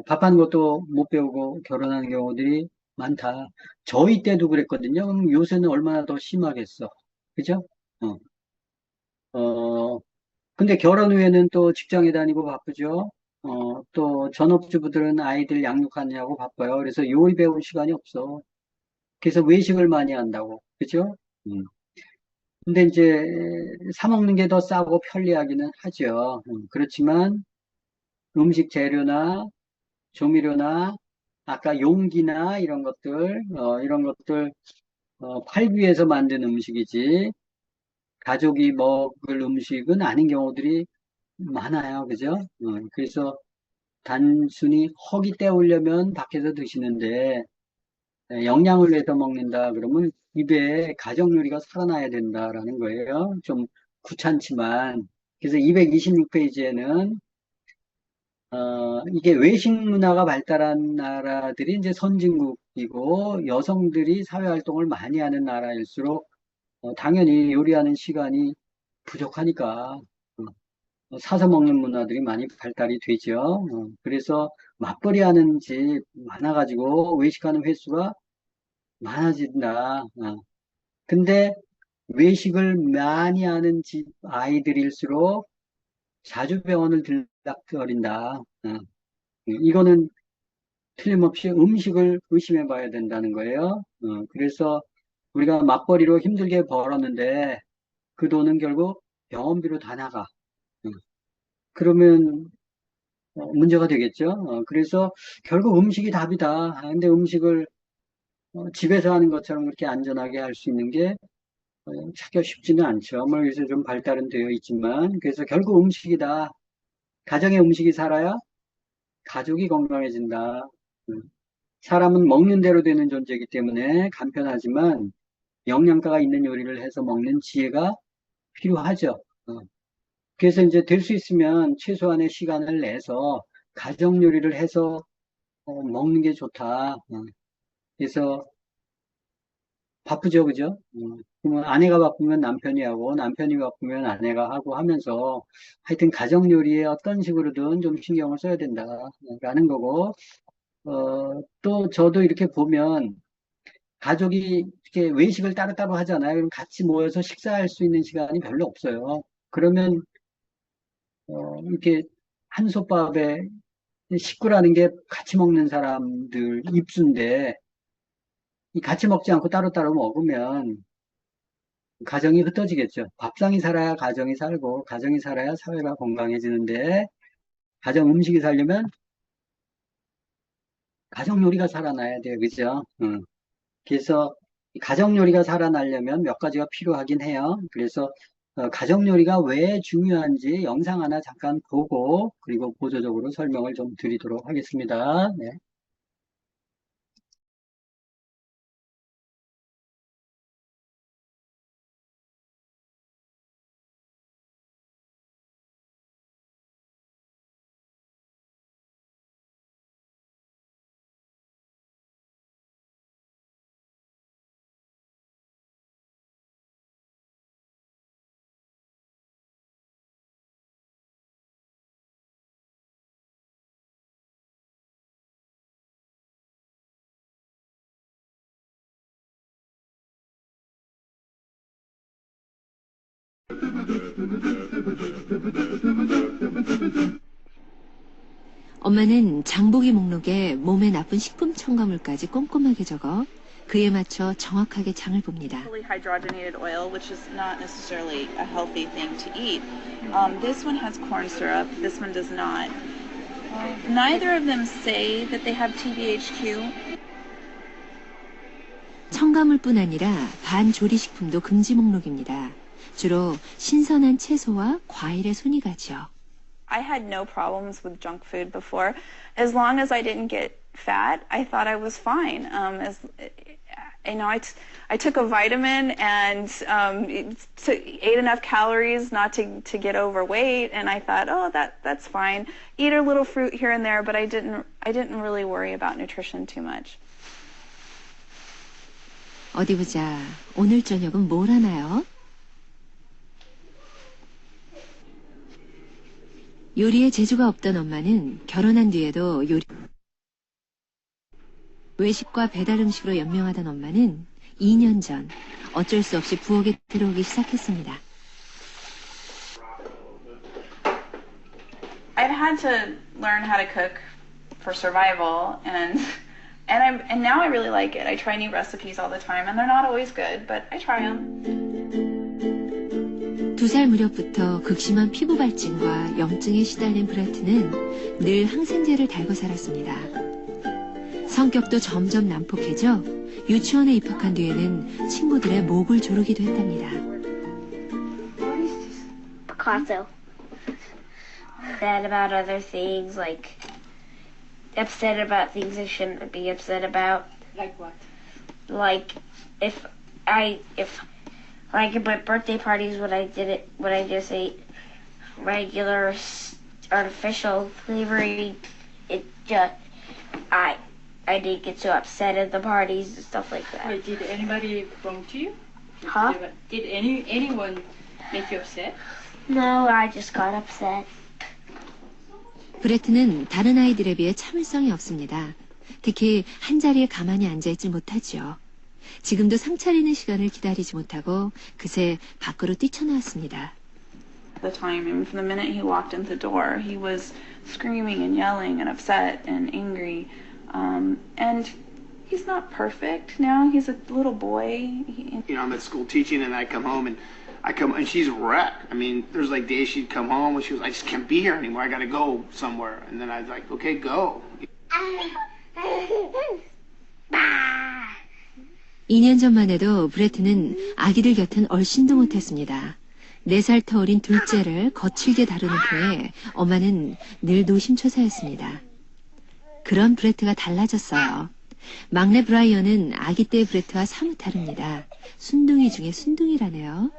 밥하는 것도 못 배우고 결혼하는 경우들이 많다. 저희 때도 그랬거든요. 그럼 요새는 얼마나 더 심하겠어. 그죠? 어, 어, 근데 결혼 후에는 또 직장에 다니고 바쁘죠. 또 전업주부들은 아이들 양육하느냐고 바빠요. 그래서 요리 배울 시간이 없어. 그래서 외식을 많이 한다고. 그죠? 음. 근데 이제 사 먹는 게 더 싸고 편리하기는 하죠. 그렇지만 음식 재료나 조미료나 아까 용기나 이런 것들 팔기 위해서 만든 음식이지 가족이 먹을 음식은 아닌 경우들이 많아요. 그죠? 그래서 단순히 허기 때우려면 밖에서 드시는데 영양을 위해서 먹는다 그러면 입에 가정 요리가 살아나야 된다라는 거예요. 좀 귀찮지만 그래서 226페이지에는 이게 외식 문화가 발달한 나라들이 이제 선진국이고 여성들이 사회활동을 많이 하는 나라일수록 당연히 요리하는 시간이 부족하니까 사서 먹는 문화들이 많이 발달이 되죠. 그래서 맞벌이 하는 집 많아가지고 외식하는 횟수가 많아진다. 근데 외식을 많이 하는 집 아이들일수록 자주 병원을 들락거린다. 이거는 틀림없이 음식을 의심해 봐야 된다는 거예요. 그래서 우리가 맞벌이로 힘들게 벌었는데 그 돈은 결국 병원비로 다 나가. 어, 그러면 문제가 되겠죠. 그래서 결국 음식이 답이다. 근데 음식을 집에서 하는 것처럼 그렇게 안전하게 할 수 있는 게 찾기가 쉽지는 않죠. 뭐 요새 좀 발달은 되어 있지만 그래서 결국 음식이다. 가정의 음식이 살아야 가족이 건강해진다. 음, 사람은 먹는 대로 되는 존재이기 때문에 간편하지만 영양가가 있는 요리를 해서 먹는 지혜가 필요하죠. 그래서 이제 될 수 있으면 최소한의 시간을 내서 가정 요리를 해서 먹는 게 좋다. 그래서 바쁘죠, 그죠? 그러면 아내가 바쁘면 남편이 하고 남편이 바쁘면 아내가 하고 하면서 하여튼 가정 요리에 어떤 식으로든 좀 신경을 써야 된다라는 거고 또 저도 이렇게 보면 가족이 이렇게 외식을 따로따로 하잖아요. 그럼 같이 모여서 식사할 수 있는 시간이 별로 없어요. 그러면 이렇게 한솥밥에 식구라는 게 같이 먹는 사람들 입수인데 이 같이 먹지 않고 따로따로 먹으면 가정이 흩어지겠죠. 밥상이 살아야 가정이 살고 가정이 살아야 사회가 건강해지는데 가정 음식이 살려면 가정 요리가 살아나야 돼요. 그죠? 그래서 이 가정 요리가 살아나려면 몇 가지가 필요하긴 해요. 그래서 가정 요리가 왜 중요한지 영상 하나 잠깐 보고 그리고 보조적으로 설명을 좀 드리도록 하겠습니다. 네. 엄마는 장보기 목록에 몸에 나쁜 식품 첨가물까지 꼼꼼하게 적어 그에 맞춰 정확하게 장을 봅니다. Hydrogenated oil, which is not necessarily a healthy thing to eat. This one has corn syrup. This one does not. Neither of them say that they have TBHQ. 첨가물뿐 아니라 반조리식품도 금지 목록입니다. 주로 신선한 채소와 과일에 손이 가죠. I had no problems with junk food before. As long as I didn't get fat, I thought I was fine. I took a vitamin and ate enough calories not to get overweight, and I thought, oh, that's fine. Eat a little fruit here and there, but I didn't really worry about nutrition too much. 어디 보자. 오늘 저녁은 뭘 하나요? 요리에 재주가 없던 엄마는 결혼한 뒤에도 외식과 배달 음식으로 연명하던 엄마는 2년 전 어쩔 수 없이 부엌에 들어오기 시작했습니다. I've had to learn how to cook for survival, and now I really like it. I try new recipes all the time, and they're not always good, but I try them. 2살 무렵부터 극심한 피부 발진과 염증에 시달린 브레트는 늘 항생제를 달고 살았습니다. 성격도 점점 난폭해져 유치원에 입학한 뒤에는 친구들의 목을 조르기도 했답니다. Picasso. Sad about other things, like upset about things I shouldn't be upset about. Like what? Like if like at my birthday parties when I just ate regular artificial flavoring, I did get so upset at the parties and stuff like that. Wait, did anybody wrong to you? Huh? Did anyone make you upset? No, I just got upset. 브레트는 다른 아이들에 비해 참을성이 없습니다. 특히 한자리에 가만히 앉아있지 못하지요. 지금도 상 차리는 시간을 기다리지 못하고 그새 밖으로 뛰쳐나왔습니다. The time, and from the minute he walked in the door, he was screaming and yelling and upset and angry. And he's not perfect now. He's a little boy. I'm at school teaching, and I come home and she's a wreck. I mean, there's like days she'd come home and she was, I just can't be here anymore. I gotta go somewhere. And then I was like, okay, go. 2년 전만 해도 브레트는 아기들 곁은 얼씬도 못했습니다. 4살 터울인 둘째를 거칠게 다루는 터에 엄마는 늘 노심초사였습니다. 그런 브레트가 달라졌어요. 막내 브라이언은 아기 때의 브레트와 사뭇 다릅니다. 순둥이 중에 순둥이라네요.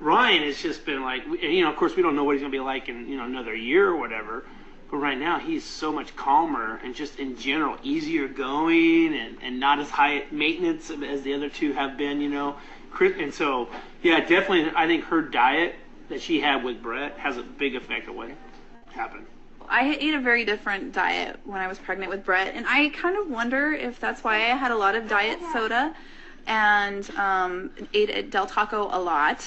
Ryan has just been like, of course we don't know what he's going to be like in, another year or whatever. But right now he's so much calmer and just in general easier going and not as high maintenance as the other two have been, And so, yeah, definitely I think her diet that she had with Brett has a big effect on what happened. I ate a very different diet when I was pregnant with Brett, and I kind of wonder if that's why I had a lot of diet soda and ate at Del Taco a lot.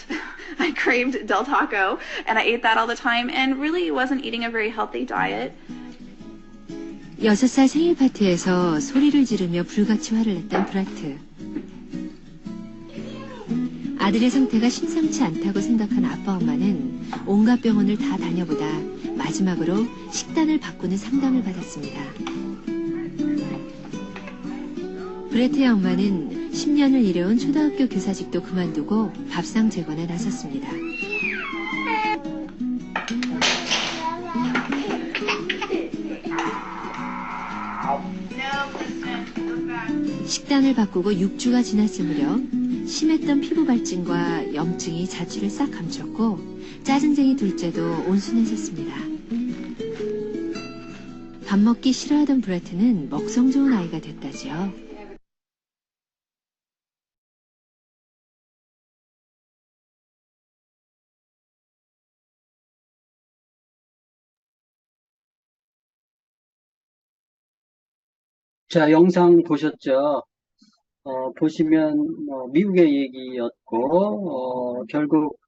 I craved Del Taco, and I ate that all the time, and really wasn't eating a very healthy diet. 6살 생일 파티에서 소리를 지르며 불같이 화를 냈던 브레트. 아들의 상태가 심상치 않다고 생각한 아빠 엄마는 온갖 병원을 다 다녀보다 마지막으로 식단을 바꾸는 상담을 받았습니다. 브레트의 엄마는 10년을 일해온 초등학교 교사직도 그만두고 밥상 재건에 나섰습니다. 식단을 바꾸고 6주가 지났을 무렵 심했던 피부 발진과 염증이 자취를 싹 감췄고 짜증쟁이 둘째도 온순해졌습니다. 밥 먹기 싫어하던 브레트는 먹성 좋은 아이가 됐다지요. 자, 영상 보셨죠? 보시면 미국의 얘기였고 결국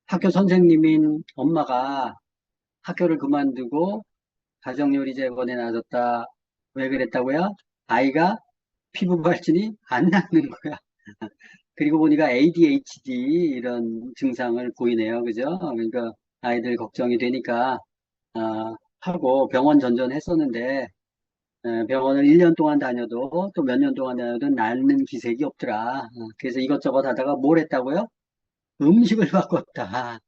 학교 선생님인 엄마가 학교를 그만두고 가정요리 재건에 나섰다. 왜 그랬다고요? 아이가 피부 발진이 안 낫는 거야. 그리고 보니까 ADHD 이런 증상을 보이네요. 그죠? 그러니까 아이들 걱정이 되니까 하고 병원 전전했었는데 병원을 1년 동안 다녀도 또 몇 년 동안 다녀도 낫는 기색이 없더라. 그래서 이것저것 하다가 뭘 했다고요? 음식을 바꿨다.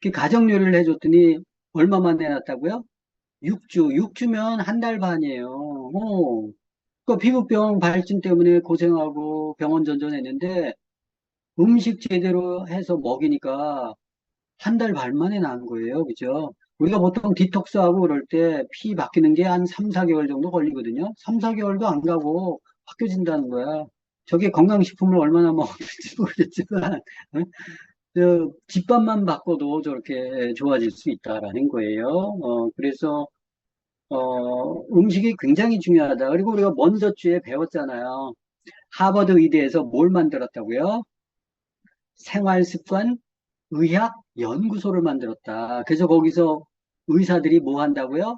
그 가정 요리를 해줬더니 얼마 만에 낫다고요? 6주면 한 달 반이에요. 그 피부병 발진 때문에 고생하고 병원 전전했는데 음식 제대로 해서 먹이니까 한 달 반 만에 나은 거예요. 그죠? 우리가 보통 디톡스하고 그럴 때 피 바뀌는 게 한 3, 4개월 정도 걸리거든요. 3, 4개월도 안 가고 바뀌어진다는 거야. 저게 건강식품을 얼마나 먹었는지 모르겠지만, 집밥만 바꿔도 저렇게 좋아질 수 있다라는 거예요. 그래서, 음식이 굉장히 중요하다. 그리고 우리가 먼저 주에 배웠잖아요. 하버드 의대에서 뭘 만들었다고요? 생활습관 의학 연구소를 만들었다. 그래서 거기서 의사들이 뭐 한다고요?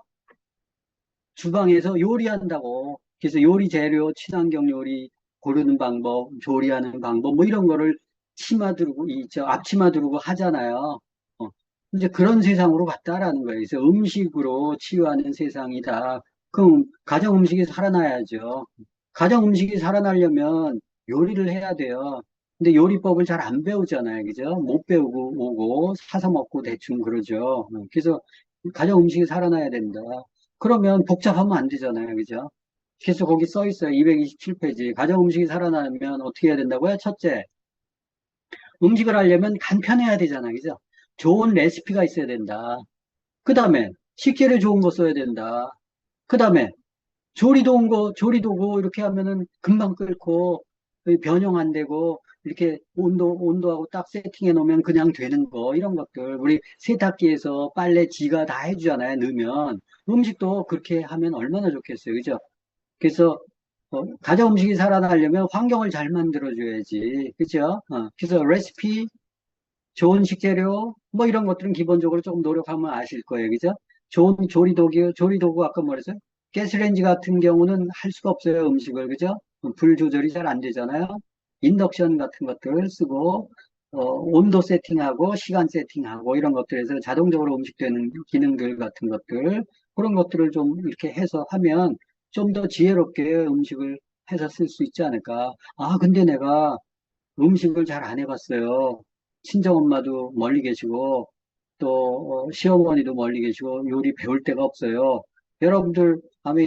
주방에서 요리한다고. 그래서 요리 재료, 친환경 요리 고르는 방법, 조리하는 방법, 뭐 이런 거를 치마 두르고, 앞치마 두르고 하잖아요. 이제 그런 세상으로 갔다라는 거예요. 그래서 음식으로 치유하는 세상이다. 그럼 가정 음식이 살아나야죠. 가정 음식이 살아나려면 요리를 해야 돼요. 근데 요리법을 잘 안 배우잖아요. 그죠? 못 배우고 오고 사서 먹고 대충 그러죠. 그래서 가정 음식이 살아나야 된다. 그러면 복잡하면 안 되잖아요. 그죠? 그래서 거기 써 있어요. 227페이지. 가정 음식이 살아나면 어떻게 해야 된다고요? 첫째, 음식을 하려면 간편해야 되잖아요. 그죠? 좋은 레시피가 있어야 된다. 그 다음에 식재료 좋은 거 써야 된다. 그 다음에 조리도구 이렇게 하면은 금방 끓고 변형 안 되고 이렇게 온도하고 딱 세팅해 놓으면 그냥 되는 거 이런 것들 우리 세탁기에서 빨래 지가 다 해주잖아요. 넣으면 음식도 그렇게 하면 얼마나 좋겠어요. 그죠? 그래서 가정 음식이 살아나려면 환경을 잘 만들어줘야지. 그죠? 그래서 레시피 좋은 식재료, 뭐 이런 것들은 기본적으로 조금 노력하면 아실 거예요. 그죠? 좋은 조리도구 아까 뭐랬어요? 가스레인지 같은 경우는 할 수가 없어요. 음식을. 그죠? 불 조절이 잘 안 되잖아요. 인덕션 같은 것들을 쓰고, 온도 세팅하고, 시간 세팅하고, 이런 것들에서 자동적으로 음식되는 기능들 같은 것들, 그런 것들을 좀 이렇게 해서 하면 좀 더 지혜롭게 음식을 해서 쓸 수 있지 않을까. 아, 근데 내가 음식을 잘 안 해봤어요. 친정엄마도 멀리 계시고 또 시어머니도 멀리 계시고 요리 배울 데가 없어요. 여러분들 아마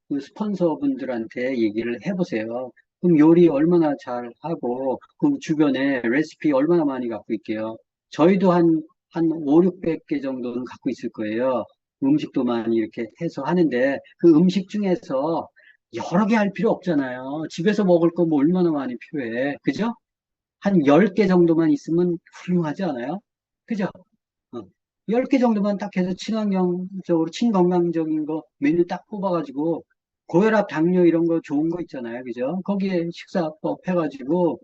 그 스폰서분들한테 얘기를 해보세요. 그럼 요리 얼마나 잘 하고 그 주변에 레시피 얼마나 많이 갖고 있게요. 저희도 한 5, 600개 정도는 갖고 있을 거예요. 음식도 많이 이렇게 해서 하는데 그 음식 중에서 여러 개 할 필요 없잖아요. 집에서 먹을 거 뭐 얼마나 많이 필요해. 그죠? 한 10개 정도만 있으면 훌륭하지 않아요? 그죠? 10개 정도만 딱 해서 친환경적으로, 친건강적인 거 메뉴 딱 뽑아가지고, 고혈압, 당뇨 이런 거 좋은 거 있잖아요. 그죠? 거기에 식사법 해가지고,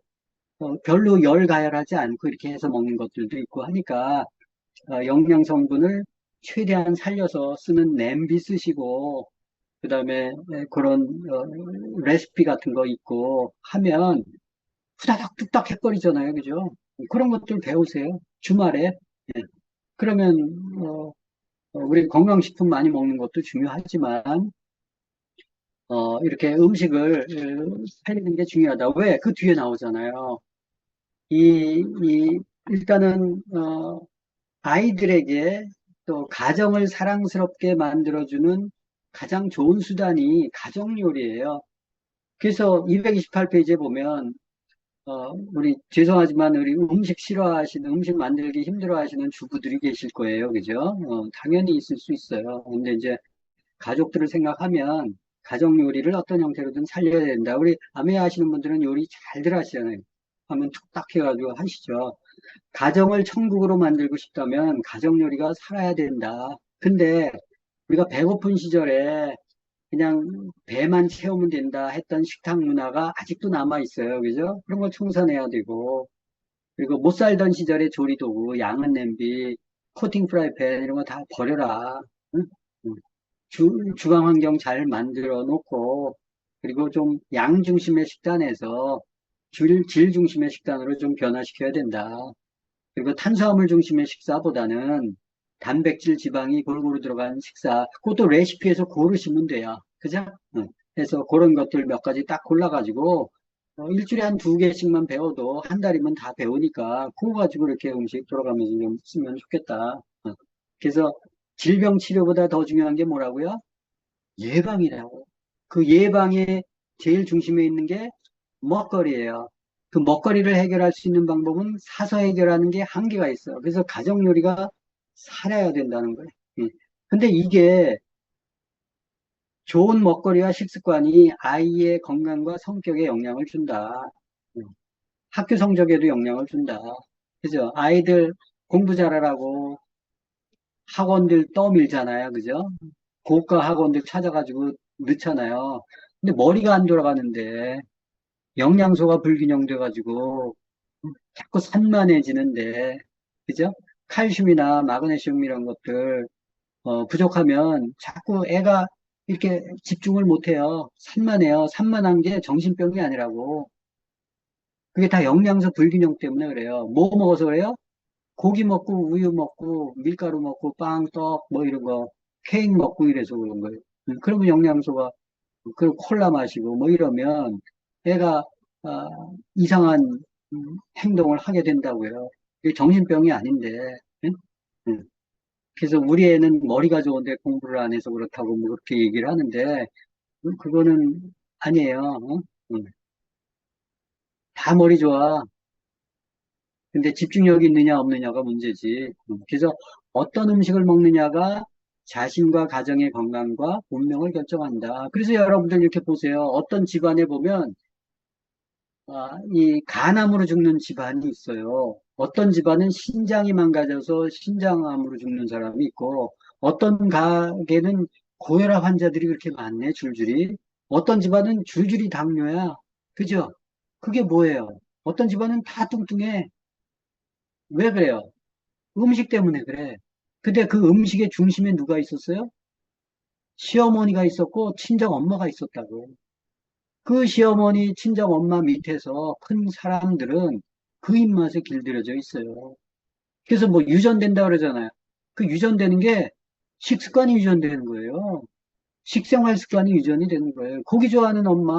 별로 열 가열하지 않고 이렇게 해서 먹는 것들도 있고 하니까, 영양 성분을 최대한 살려서 쓰는 냄비 쓰시고, 그 다음에 그런 레시피 같은 거 있고 하면 후다닥 뚝딱 해버리잖아요. 그죠? 그런 것들 배우세요. 주말에. 예. 그러면, 우리 건강식품 많이 먹는 것도 중요하지만, 이렇게 음식을 살리는 게 중요하다. 왜? 그 뒤에 나오잖아요. 일단은, 아이들에게 또 가정을 사랑스럽게 만들어주는 가장 좋은 수단이 가정 요리예요. 그래서 228페이지에 보면, 죄송하지만 우리 음식 만들기 힘들어 하시는 주부들이 계실 거예요. 그죠? 당연히 있을 수 있어요. 근데 이제 가족들을 생각하면 가정 요리를 어떤 형태로든 살려야 된다. 우리 아메 하시는 분들은 요리 잘들 하시잖아요. 하면 툭딱 해가지고 하시죠. 가정을 천국으로 만들고 싶다면 가정 요리가 살아야 된다. 근데 우리가 배고픈 시절에 그냥 배만 채우면 된다 했던 식탁 문화가 아직도 남아 있어요. 그죠? 그런 걸 청산해야 되고, 그리고 못 살던 시절의 조리도구, 양은 냄비, 코팅 프라이팬 이런 거 다 버려라. 응? 응. 주방 환경 잘 만들어 놓고, 그리고 좀 양 중심의 식단에서 질 중심의 식단으로 좀 변화시켜야 된다. 그리고 탄수화물 중심의 식사보다는 단백질, 지방이 골고루 들어간 식사, 그것도 레시피에서 고르시면 돼요. 그죠? 응. 그래서 그런 것들 몇 가지 딱 골라가지고, 일주일에 한 2개씩만 배워도 한 달이면 다 배우니까, 그거 가지고 이렇게 음식 돌아가면서 좀 쓰면 좋겠다. 그래서 질병 치료보다 더 중요한 게 뭐라고요? 예방이라고. 그 예방의 제일 중심에 있는 게 먹거리예요. 그 먹거리를 해결할 수 있는 방법은 사서 해결하는 게 한계가 있어요. 그래서 가정 요리가 살아야 된다는 거예요. 예. 근데 이게 좋은 먹거리와 식습관이 아이의 건강과 성격에 영향을 준다. 예. 학교 성적에도 영향을 준다. 그죠? 아이들 공부 잘하라고 학원들 떠밀잖아요. 그죠? 고가 학원들 찾아가지고 넣잖아요. 근데 머리가 안 돌아가는데 영양소가 불균형돼가지고 자꾸 산만해지는데, 그죠? 칼슘이나 마그네슘 이런 것들 부족하면 자꾸 애가 이렇게 집중을 못해요. 산만해요. 산만한 게 정신병이 아니라고. 그게 다 영양소 불균형 때문에 그래요. 뭐 먹어서 그래요? 고기 먹고 우유 먹고 밀가루 먹고 빵, 떡 뭐 이런 거 케이크 먹고 이래서 그런 거예요. 그러면 영양소가 그 콜라 마시고 뭐 이러면 애가 아, 이상한 행동을 하게 된다고요. 이게 정신병이 아닌데. 응? 응. 그래서 우리 애는 머리가 좋은데 공부를 안 해서 그렇다고 뭐 그렇게 얘기를 하는데 그거는 아니에요. 응. 다 머리 좋아. 근데 집중력이 있느냐 없느냐가 문제지. 그래서 어떤 음식을 먹느냐가 자신과 가정의 건강과 운명을 결정한다. 그래서 여러분들 이렇게 보세요. 어떤 집안에 보면 이 간암으로 죽는 집안이 있어요. 어떤 집안은 신장이 망가져서 신장암으로 죽는 사람이 있고, 어떤 가게는 고혈압 환자들이 그렇게 많네, 줄줄이. 어떤 집안은 줄줄이 당뇨야. 그죠? 그게 뭐예요? 어떤 집안은 다 뚱뚱해. 왜 그래요? 음식 때문에 그래. 근데 그 음식의 중심에 누가 있었어요? 시어머니가 있었고, 친정 엄마가 있었다고. 그 시어머니, 친정 엄마 밑에서 큰 사람들은 그 입맛에 길들여져 있어요. 그래서 뭐 유전된다 그러잖아요. 그 유전되는 게 식습관이 유전되는 거예요. 식생활 습관이 유전이 되는 거예요. 고기 좋아하는 엄마,